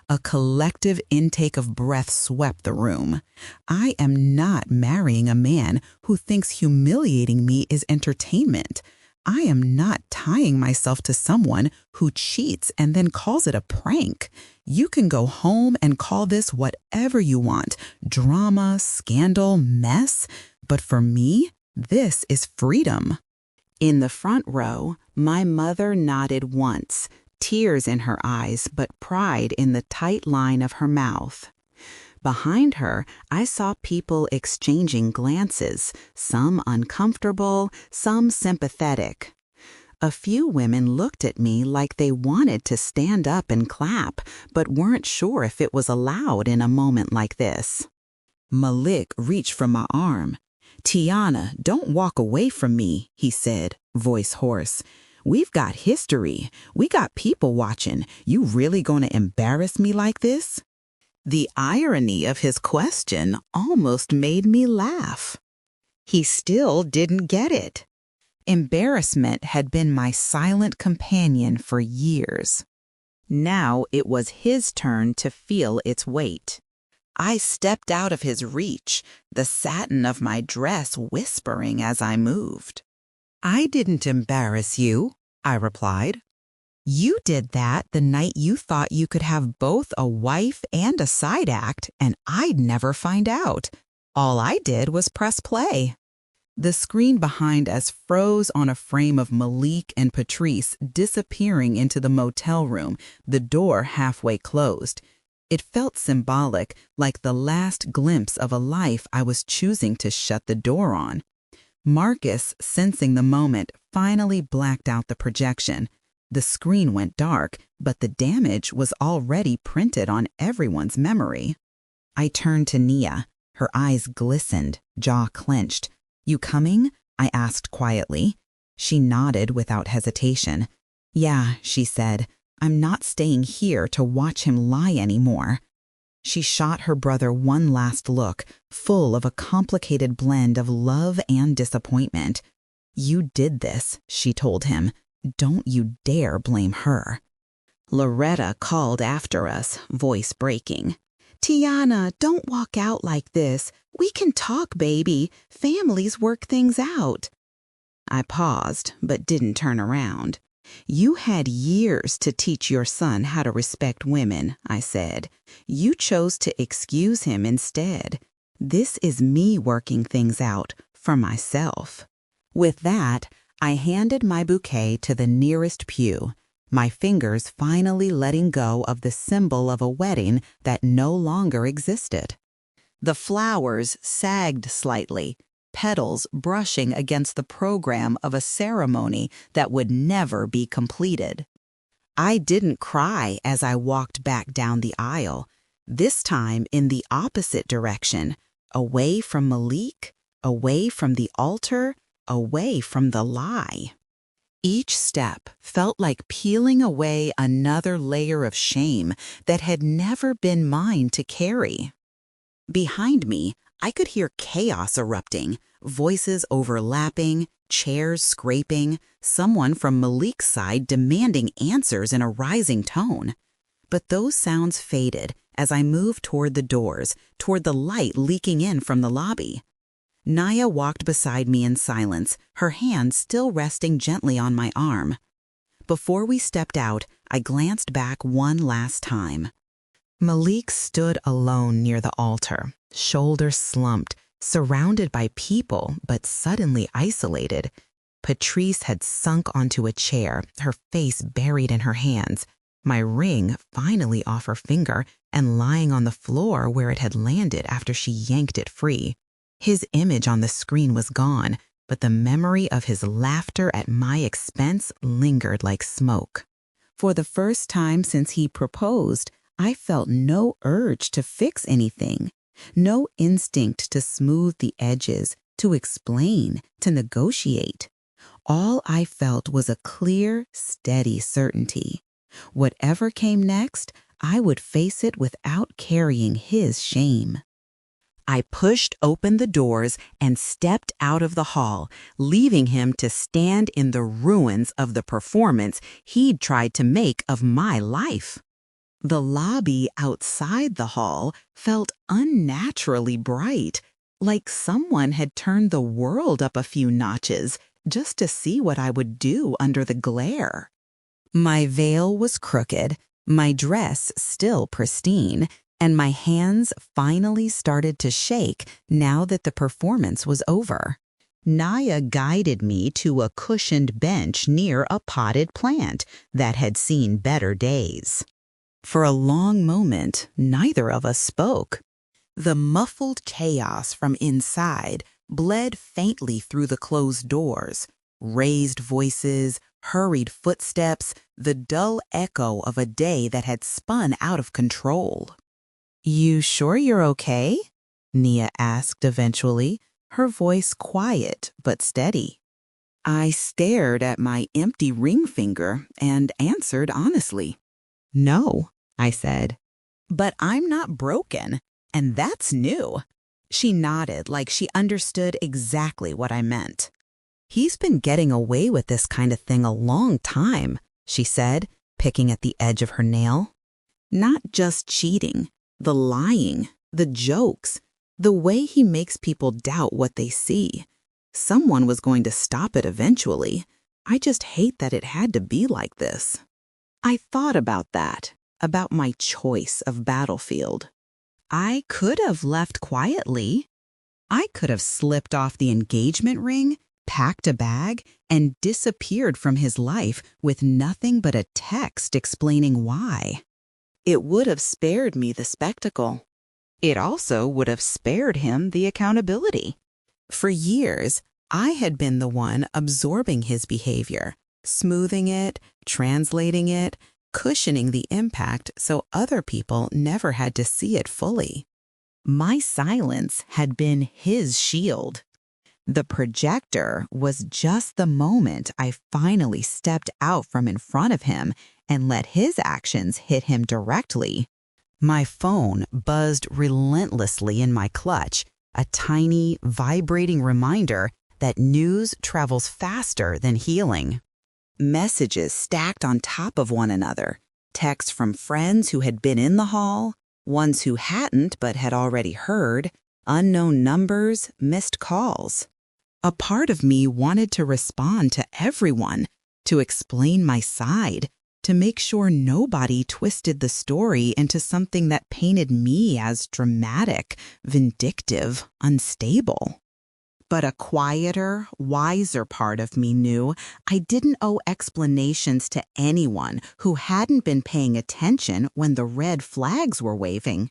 A collective intake of breath swept the room. I am not marrying a man who thinks humiliating me is entertainment. I am not tying myself to someone who cheats and then calls it a prank. You can go home and call this whatever you want, drama, scandal, mess. But for me, this is freedom. In the front row, my mother nodded once, tears in her eyes, but pride in the tight line of her mouth. Behind her, I saw people exchanging glances, some uncomfortable, some sympathetic. A few women looked at me like they wanted to stand up and clap, but weren't sure if it was allowed in a moment like this. Malik reached for my arm. "Tiana, don't walk away from me," he said, voice hoarse. "We've got history. We got people watching. You really gonna embarrass me like this?" The irony of his question almost made me laugh. He still didn't get it. Embarrassment had been my silent companion for years. Now it was his turn to feel its weight. I stepped out of his reach, the satin of my dress whispering as I moved. "I didn't embarrass you," I replied. "You did that the night you thought you could have both a wife and a side act, and I'd never find out. All I did was press play." The screen behind us froze on a frame of Malik and Patrice disappearing into the motel room, the door halfway closed. It felt symbolic, like the last glimpse of a life I was choosing to shut the door on. Marcus, sensing the moment, finally blacked out the projection. The screen went dark, but the damage was already printed on everyone's memory. I turned to Nia. Her eyes glistened, jaw clenched. "You coming?" I asked quietly. She nodded without hesitation. "Yeah," she said. "I'm not staying here to watch him lie anymore." She shot her brother one last look, full of a complicated blend of love and disappointment. "You did this," she told him. "Don't you dare blame her." Loretta called after us, voice breaking. "Tiana, don't walk out like this. We can talk, baby. Families work things out." I paused, but didn't turn around. "You had years to teach your son how to respect women," I said. "You chose to excuse him instead. This is me working things out for myself." With that, I handed my bouquet to the nearest pew, my fingers finally letting go of the symbol of a wedding that no longer existed. The flowers sagged slightly, petals brushing against the program of a ceremony that would never be completed. I didn't cry as I walked back down the aisle, this time in the opposite direction, away from Malik, away from the altar, away from the lie. Each step felt like peeling away another layer of shame that had never been mine to carry. Behind me, I could hear chaos erupting, voices overlapping, chairs scraping, someone from Malik's side demanding answers in a rising tone. But those sounds faded as I moved toward the doors, toward the light leaking in from the lobby. Naya walked beside me in silence, her hand still resting gently on my arm. Before we stepped out, I glanced back one last time. Malik stood alone near the altar, shoulders slumped, surrounded by people, but suddenly isolated. Patrice had sunk onto a chair, her face buried in her hands, my ring finally off her finger and lying on the floor where it had landed after she yanked it free. His image on the screen was gone, but the memory of his laughter at my expense lingered like smoke. For the first time since he proposed, I felt no urge to fix anything, no instinct to smooth the edges, to explain, to negotiate. All I felt was a clear, steady certainty. Whatever came next, I would face it without carrying his shame. I pushed open the doors and stepped out of the hall, leaving him to stand in the ruins of the performance he'd tried to make of my life. The lobby outside the hall felt unnaturally bright, like someone had turned the world up a few notches just to see what I would do under the glare. My veil was crooked, my dress still pristine, and my hands finally started to shake now that the performance was over. Naya guided me to a cushioned bench near a potted plant that had seen better days. For a long moment, neither of us spoke. The muffled chaos from inside bled faintly through the closed doors. Raised voices, hurried footsteps, the dull echo of a day that had spun out of control. "You sure you're okay?" Nia asked eventually, her voice quiet but steady. I stared at my empty ring finger and answered honestly. "No," I said. "But I'm not broken, and that's new." She nodded like she understood exactly what I meant. "He's been getting away with this kind of thing a long time," she said, picking at the edge of her nail. "Not just cheating, the lying, the jokes, the way he makes people doubt what they see. Someone was going to stop it eventually. I just hate that it had to be like this." I thought about that, about my choice of battlefield. I could have left quietly. I could have slipped off the engagement ring, packed a bag, and disappeared from his life with nothing but a text explaining why. It would have spared me the spectacle. It also would have spared him the accountability. For years, I had been the one absorbing his behavior, smoothing it, translating it, cushioning the impact so other people never had to see it fully. My silence had been his shield. The projector was just the moment I finally stepped out from in front of him and let his actions hit him directly. My phone buzzed relentlessly in my clutch, a tiny, vibrating reminder that news travels faster than healing. Messages stacked on top of one another, texts from friends who had been in the hall, ones who hadn't but had already heard, unknown numbers, missed calls. A part of me wanted to respond to everyone, to explain my side, to make sure nobody twisted the story into something that painted me as dramatic, vindictive, unstable. But a quieter, wiser part of me knew I didn't owe explanations to anyone who hadn't been paying attention when the red flags were waving.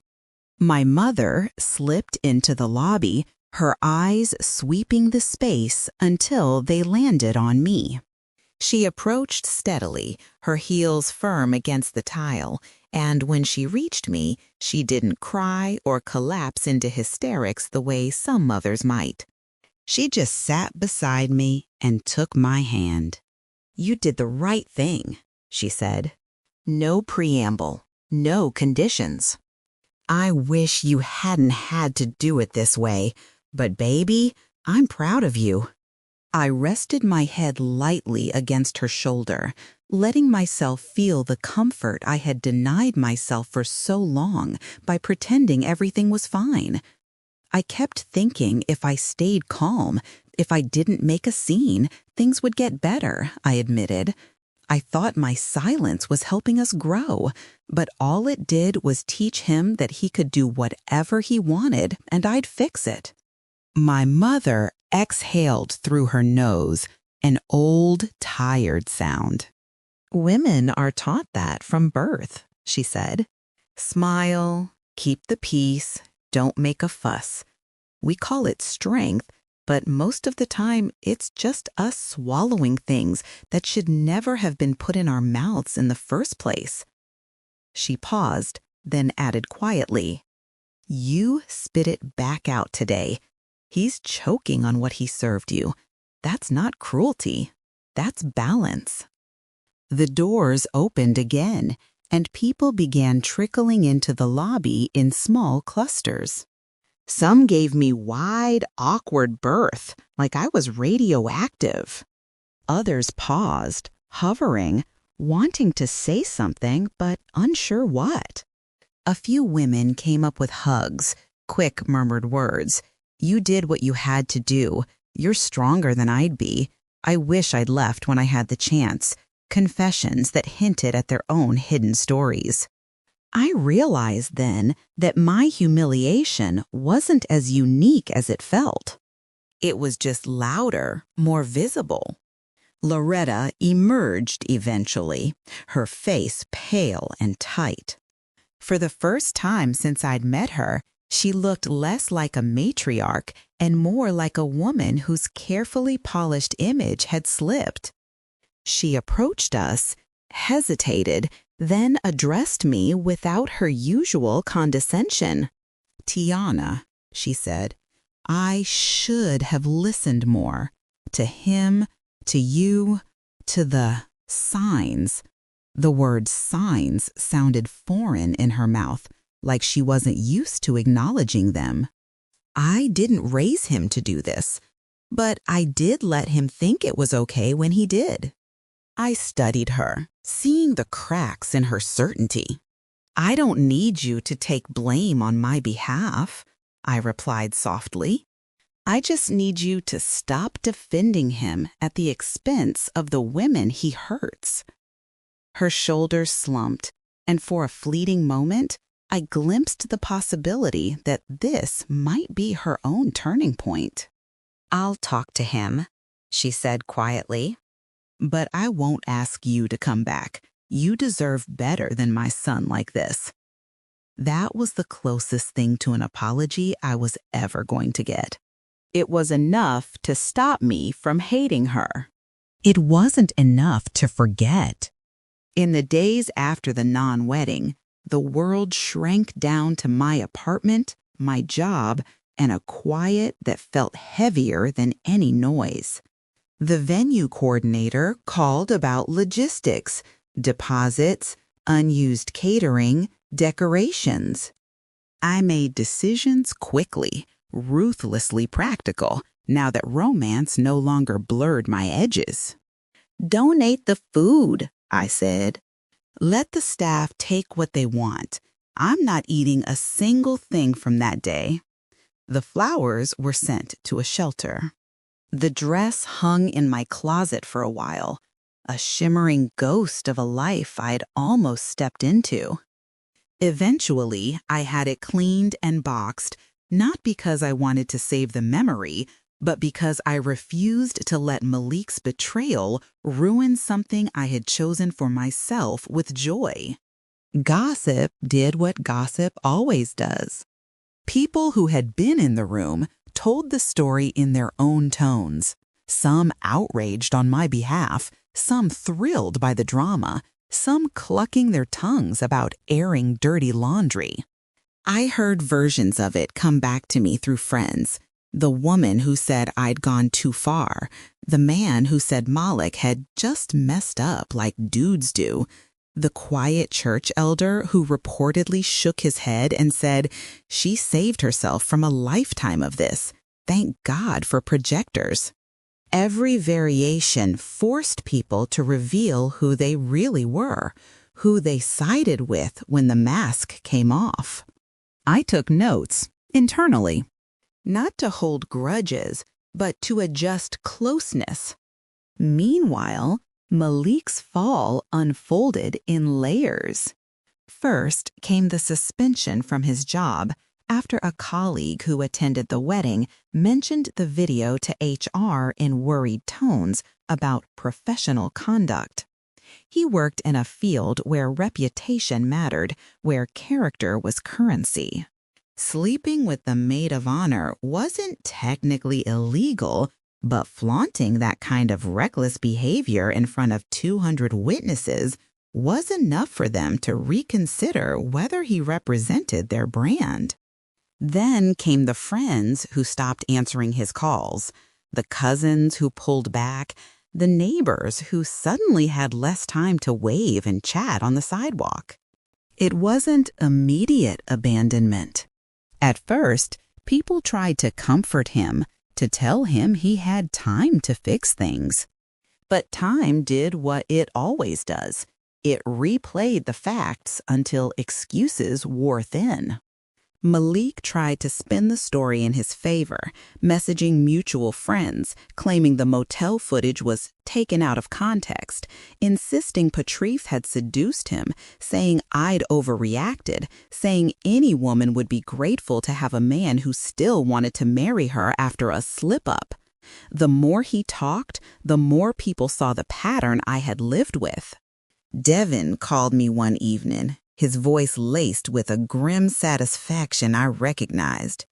My mother slipped into the lobby, her eyes sweeping the space until they landed on me. She approached steadily, her heels firm against the tile, and when she reached me, she didn't cry or collapse into hysterics the way some mothers might. She just sat beside me and took my hand. "You did the right thing," she said. "No preamble, no conditions. I wish you hadn't had to do it this way, but baby, I'm proud of you." I rested my head lightly against her shoulder, letting myself feel the comfort I had denied myself for so long by pretending everything was fine. I kept thinking if I stayed calm, if I didn't make a scene, things would get better, I admitted. I thought my silence was helping us grow, but all it did was teach him that he could do whatever he wanted and I'd fix it. My mother exhaled through her nose, an old, tired sound. "Women are taught that from birth," she said. "Smile, keep the peace, don't make a fuss. We call it strength, but most of the time it's just us swallowing things that should never have been put in our mouths in the first place." She paused, then added quietly, "You spit it back out today. He's choking on what he served you. That's not cruelty. That's balance. The doors opened again, and people began trickling into the lobby in small clusters. Some gave me wide, awkward berth, like I was radioactive. Others paused, hovering, wanting to say something, but unsure what. A few women came up with hugs, quick murmured words. You did what you had to do. You're stronger than I'd be. I wish I'd left when I had the chance. Confessions that hinted at their own hidden stories. I realized then that my humiliation wasn't as unique as it felt. It was just louder, more visible. Loretta emerged eventually, her face pale and tight. For the first time since I'd met her, she looked less like a matriarch and more like a woman whose carefully polished image had slipped. She approached us, hesitated, then addressed me without her usual condescension. "Tiana," she said, "I should have listened more. To him, to you, to the signs." The word signs sounded foreign in her mouth, like she wasn't used to acknowledging them. I didn't raise him to do this, but I did let him think it was okay when he did. I studied her, seeing the cracks in her certainty. "I don't need you to take blame on my behalf," I replied softly. "I just need you to stop defending him at the expense of the women he hurts." Her shoulders slumped, and for a fleeting moment, I glimpsed the possibility that this might be her own turning point. "I'll talk to him," she said quietly. "But I won't ask you to come back. You deserve better than my son like this." That was the closest thing to an apology I was ever going to get. It was enough to stop me from hating her. It wasn't enough to forget. In the days after the non-wedding, the world shrank down to my apartment, my job, and a quiet that felt heavier than any noise. The venue coordinator called about logistics, deposits, unused catering, decorations. I made decisions quickly, ruthlessly practical, now that romance no longer blurred my edges. "Donate the food," I said. "Let the staff take what they want. I'm not eating a single thing from that day." The flowers were sent to a shelter. The dress hung in my closet for a while, a shimmering ghost of a life I'd almost stepped into. Eventually, I had it cleaned and boxed, not because I wanted to save the memory, but because I refused to let Malik's betrayal ruin something I had chosen for myself with joy. Gossip did what gossip always does. People who had been in the room told the story in their own tones, some outraged on my behalf, some thrilled by the drama, some clucking their tongues about airing dirty laundry. I heard versions of it come back to me through friends. The woman who said I'd gone too far, the man who said Malik had just messed up like dudes do, the quiet church elder who reportedly shook his head and said she saved herself from a lifetime of this. Thank God for projectors. Every variation forced people to reveal who they really were, who they sided with when the mask came off. I took notes, internally. Not to hold grudges, but to adjust closeness. Meanwhile, Malik's fall unfolded in layers. First came the suspension from his job after a colleague who attended the wedding mentioned the video to HR in worried tones about professional conduct. He worked in a field where reputation mattered, where character was currency. Sleeping with the maid of honor wasn't technically illegal, but flaunting that kind of reckless behavior in front of 200 witnesses was enough for them to reconsider whether he represented their brand. Then came the friends who stopped answering his calls, the cousins who pulled back, the neighbors who suddenly had less time to wave and chat on the sidewalk. It wasn't immediate abandonment. At first, people tried to comfort him, to tell him he had time to fix things. But time did what it always does. It replayed the facts until excuses wore thin. Malik tried to spin the story in his favor, messaging mutual friends, claiming the motel footage was taken out of context, insisting Patrice had seduced him, saying I'd overreacted, saying any woman would be grateful to have a man who still wanted to marry her after a slip-up. The more he talked, the more people saw the pattern I had lived with. Devin called me one evening, his voice laced with a grim satisfaction I recognized.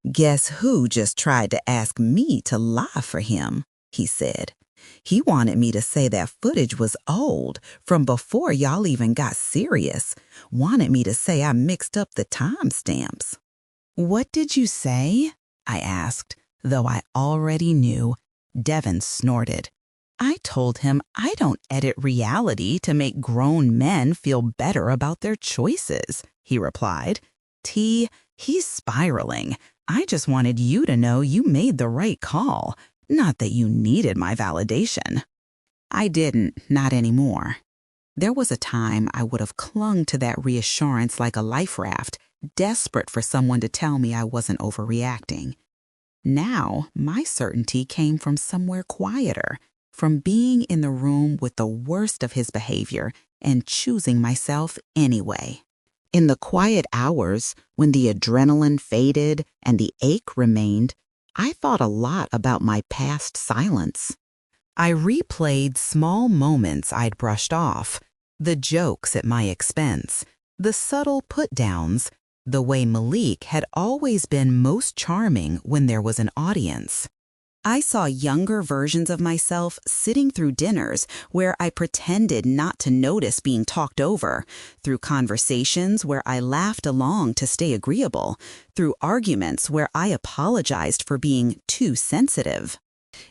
"Guess who just tried to ask me to lie for him?" he said. "He wanted me to say that footage was old, from before y'all even got serious. Wanted me to say I mixed up the timestamps." "What did you say?" I asked, though I already knew. Devin snorted. "I told him I don't edit reality to make grown men feel better about their choices," he replied. "T, he's spiraling. I just wanted you to know you made the right call, not that you needed my validation." I didn't, not anymore. There was a time I would have clung to that reassurance like a life raft, desperate for someone to tell me I wasn't overreacting. Now, my certainty came from somewhere quieter, from being in the room with the worst of his behavior and choosing myself anyway. In the quiet hours, when the adrenaline faded and the ache remained, I thought a lot about my past silence. I replayed small moments I'd brushed off, the jokes at my expense, the subtle put-downs, the way Malik had always been most charming when there was an audience. I saw younger versions of myself sitting through dinners where I pretended not to notice being talked over, through conversations where I laughed along to stay agreeable, through arguments where I apologized for being too sensitive.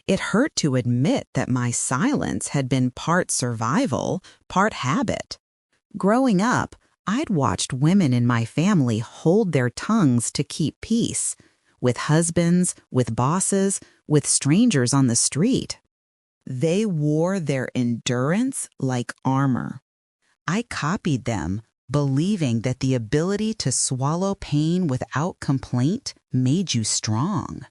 It hurt to admit that my silence had been part survival, part habit. Growing up, I'd watched women in my family hold their tongues to keep peace, with husbands, with bosses, with strangers on the street. They wore their endurance like armor. I copied them, believing that the ability to swallow pain without complaint made you strong.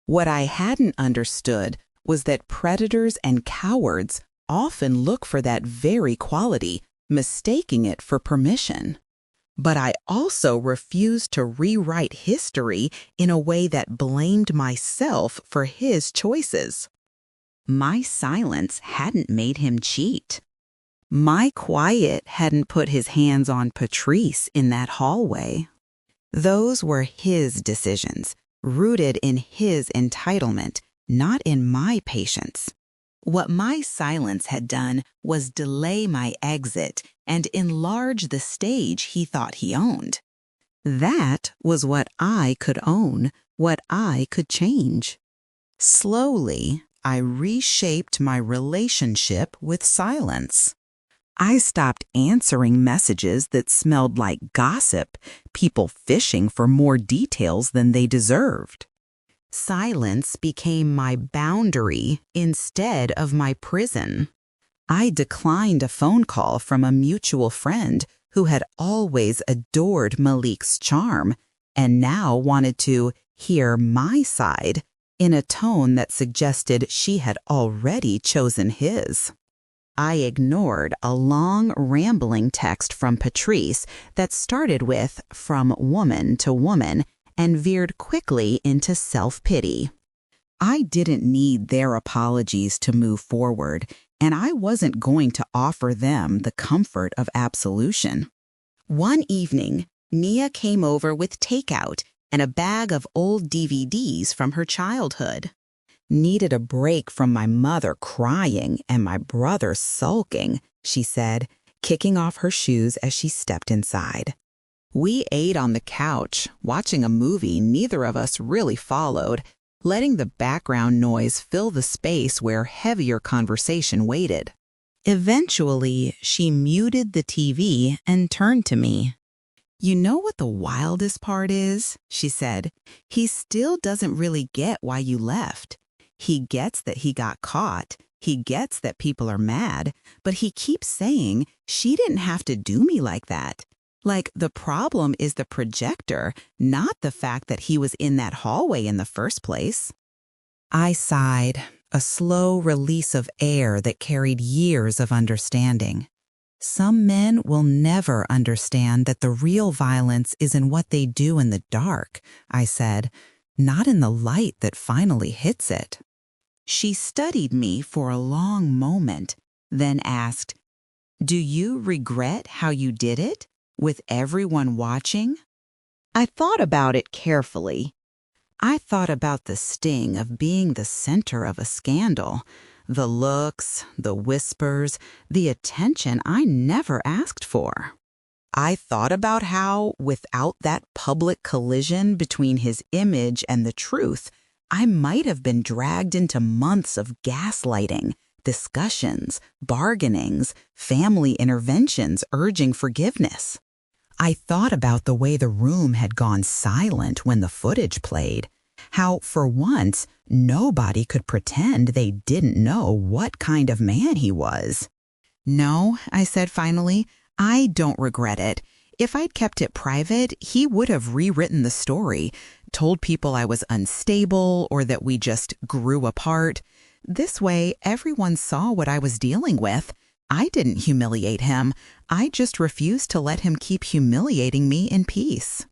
What I hadn't understood was that predators and cowards often look for that very quality, mistaking it for permission. But I also refused to rewrite history in a way that blamed myself for his choices. My silence hadn't made him cheat. My quiet hadn't put his hands on Patrice in that hallway. Those were his decisions, rooted in his entitlement, not in my patience. What my silence had done was delay my exit and enlarge the stage he thought he owned. That was what I could own, what I could change. Slowly, I reshaped my relationship with silence. I stopped answering messages that smelled like gossip, people fishing for more details than they deserved. Silence became my boundary instead of my prison. I declined a phone call from a mutual friend who had always adored Malik's charm and now wanted to hear my side in a tone that suggested she had already chosen his. I ignored a long, rambling text from Patrice that started with "from woman to woman" and veered quickly into self-pity. I didn't need their apologies to move forward, and I wasn't going to offer them the comfort of absolution. One evening, Nia came over with takeout and a bag of old DVDs from her childhood. "Needed a break from my mother crying and my brother sulking," she said, kicking off her shoes as she stepped inside. We ate on the couch, watching a movie neither of us really followed, letting the background noise fill the space where heavier conversation waited. Eventually, she muted the TV and turned to me. "You know what the wildest part is?" she said. "He still doesn't really get why you left. He gets that he got caught. He gets that people are mad, but he keeps saying she didn't have to do me like that. Like the problem is the projector, not the fact that he was in that hallway in the first place." I sighed, a slow release of air that carried years of understanding. Some men will never understand that the real violence is in what they do in the dark, I said, not in the light that finally hits it. She studied me for a long moment, then asked, "Do you regret how you did it, with everyone watching?" I thought about it carefully. I thought about the sting of being the center of a scandal, the looks, the whispers, the attention I never asked for. I thought about how, without that public collision between his image and the truth, I might have been dragged into months of gaslighting, discussions, bargainings, family interventions urging forgiveness. I thought about the way the room had gone silent when the footage played, how, for once, nobody could pretend they didn't know what kind of man he was. "No," I said finally, "I don't regret it. If I'd kept it private, he would have rewritten the story, told people I was unstable or that we just grew apart. This way, everyone saw what I was dealing with. I didn't humiliate him. I just refused to let him keep humiliating me in peace."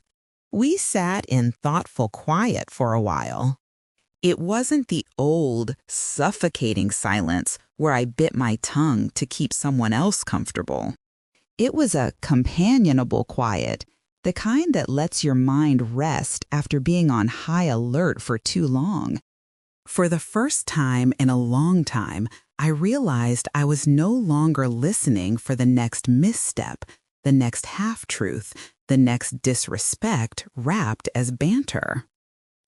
We sat in thoughtful quiet for a while. It wasn't the old, suffocating silence where I bit my tongue to keep someone else comfortable. It was a companionable quiet, the kind that lets your mind rest after being on high alert for too long. For the first time in a long time, I realized I was no longer listening for the next misstep, the next half-truth, the next disrespect wrapped as banter.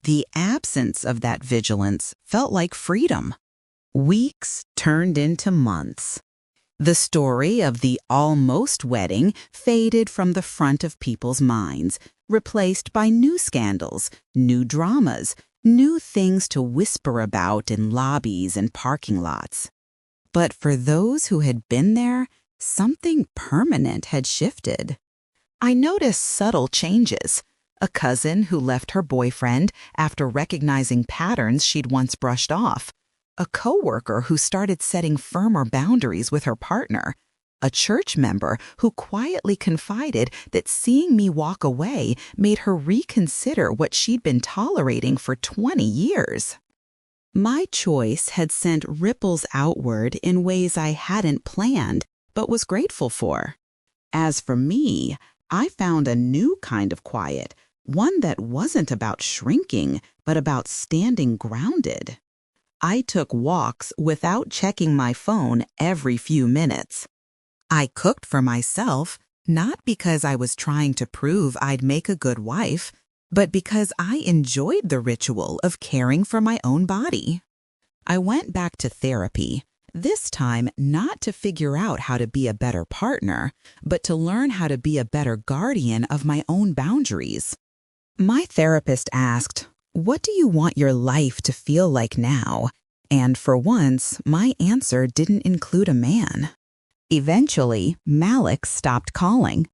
The absence of that vigilance felt like freedom. Weeks turned into months. The story of the almost wedding faded from the front of people's minds, replaced by new scandals, new dramas, new things to whisper about in lobbies and parking lots. But for those who had been there, something permanent had shifted. I noticed subtle changes. A cousin who left her boyfriend after recognizing patterns she'd once brushed off. A coworker who started setting firmer boundaries with her partner. A church member who quietly confided that seeing me walk away made her reconsider what she'd been tolerating for 20 years. My choice had sent ripples outward in ways I hadn't planned, but was grateful for. As for me, I found a new kind of quiet, one that wasn't about shrinking, but about standing grounded. I took walks without checking my phone every few minutes. I cooked for myself, not because I was trying to prove I'd make a good wife, but because I enjoyed the ritual of caring for my own body. I went back to therapy, this time not to figure out how to be a better partner, but to learn how to be a better guardian of my own boundaries. My therapist asked, "What do you want your life to feel like now?" And for once, my answer didn't include a man. Eventually, Malik stopped calling.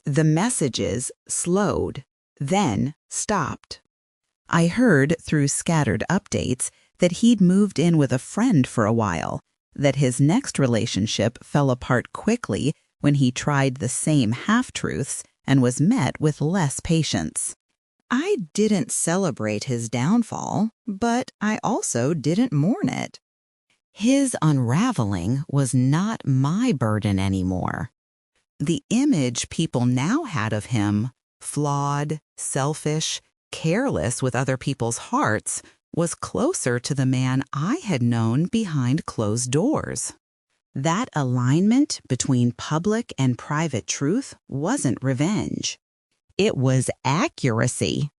The messages slowed, then stopped. I heard through scattered updates that he'd moved in with a friend for a while, that his next relationship fell apart quickly when he tried the same half-truths and was met with less patience. I didn't celebrate his downfall, but I also didn't mourn it. His unraveling was not my burden anymore. The image people now had of him, flawed, selfish, careless with other people's hearts, was closer to the man I had known behind closed doors. That alignment between public and private truth wasn't revenge. It was accuracy.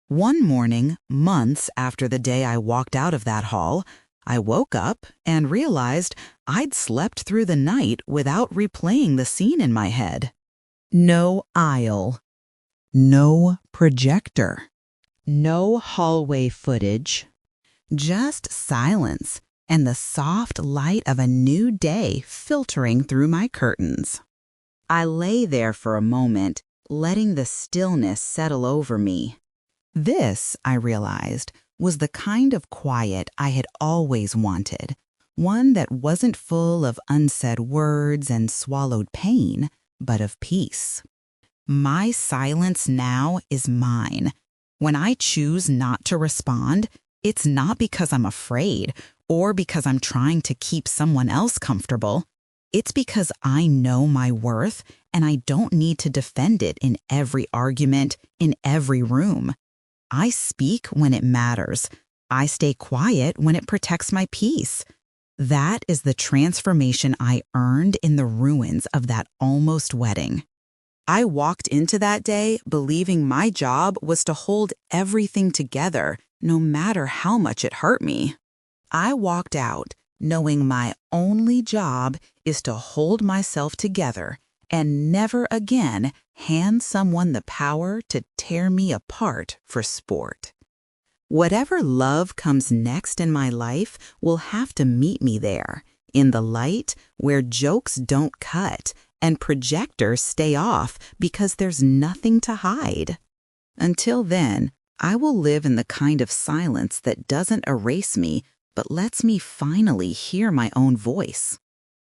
One morning, months after the day I walked out of that hall, I woke up and realized I'd slept through the night without replaying the scene in my head. No aisle. No projector. No hallway footage. Just silence and the soft light of a new day filtering through my curtains. I lay there for a moment, letting the stillness settle over me. This, I realized, was the kind of quiet I had always wanted, one that wasn't full of unsaid words and swallowed pain, but of peace. My silence now is mine. When I choose not to respond, it's not because I'm afraid or because I'm trying to keep someone else comfortable. It's because I know my worth and I don't need to defend it in every argument, in every room. I speak when it matters. I stay quiet when it protects my peace. That is the transformation I earned in the ruins of that almost wedding. I walked into that day believing my job was to hold everything together, no matter how much it hurt me. I walked out knowing my only job is to hold myself together and never again hand someone the power to tear me apart for sport. Whatever love comes next in my life will have to meet me there, in the light where jokes don't cut and projectors stay off because there's nothing to hide. Until then, I will live in the kind of silence that doesn't erase me but lets me finally hear my own voice.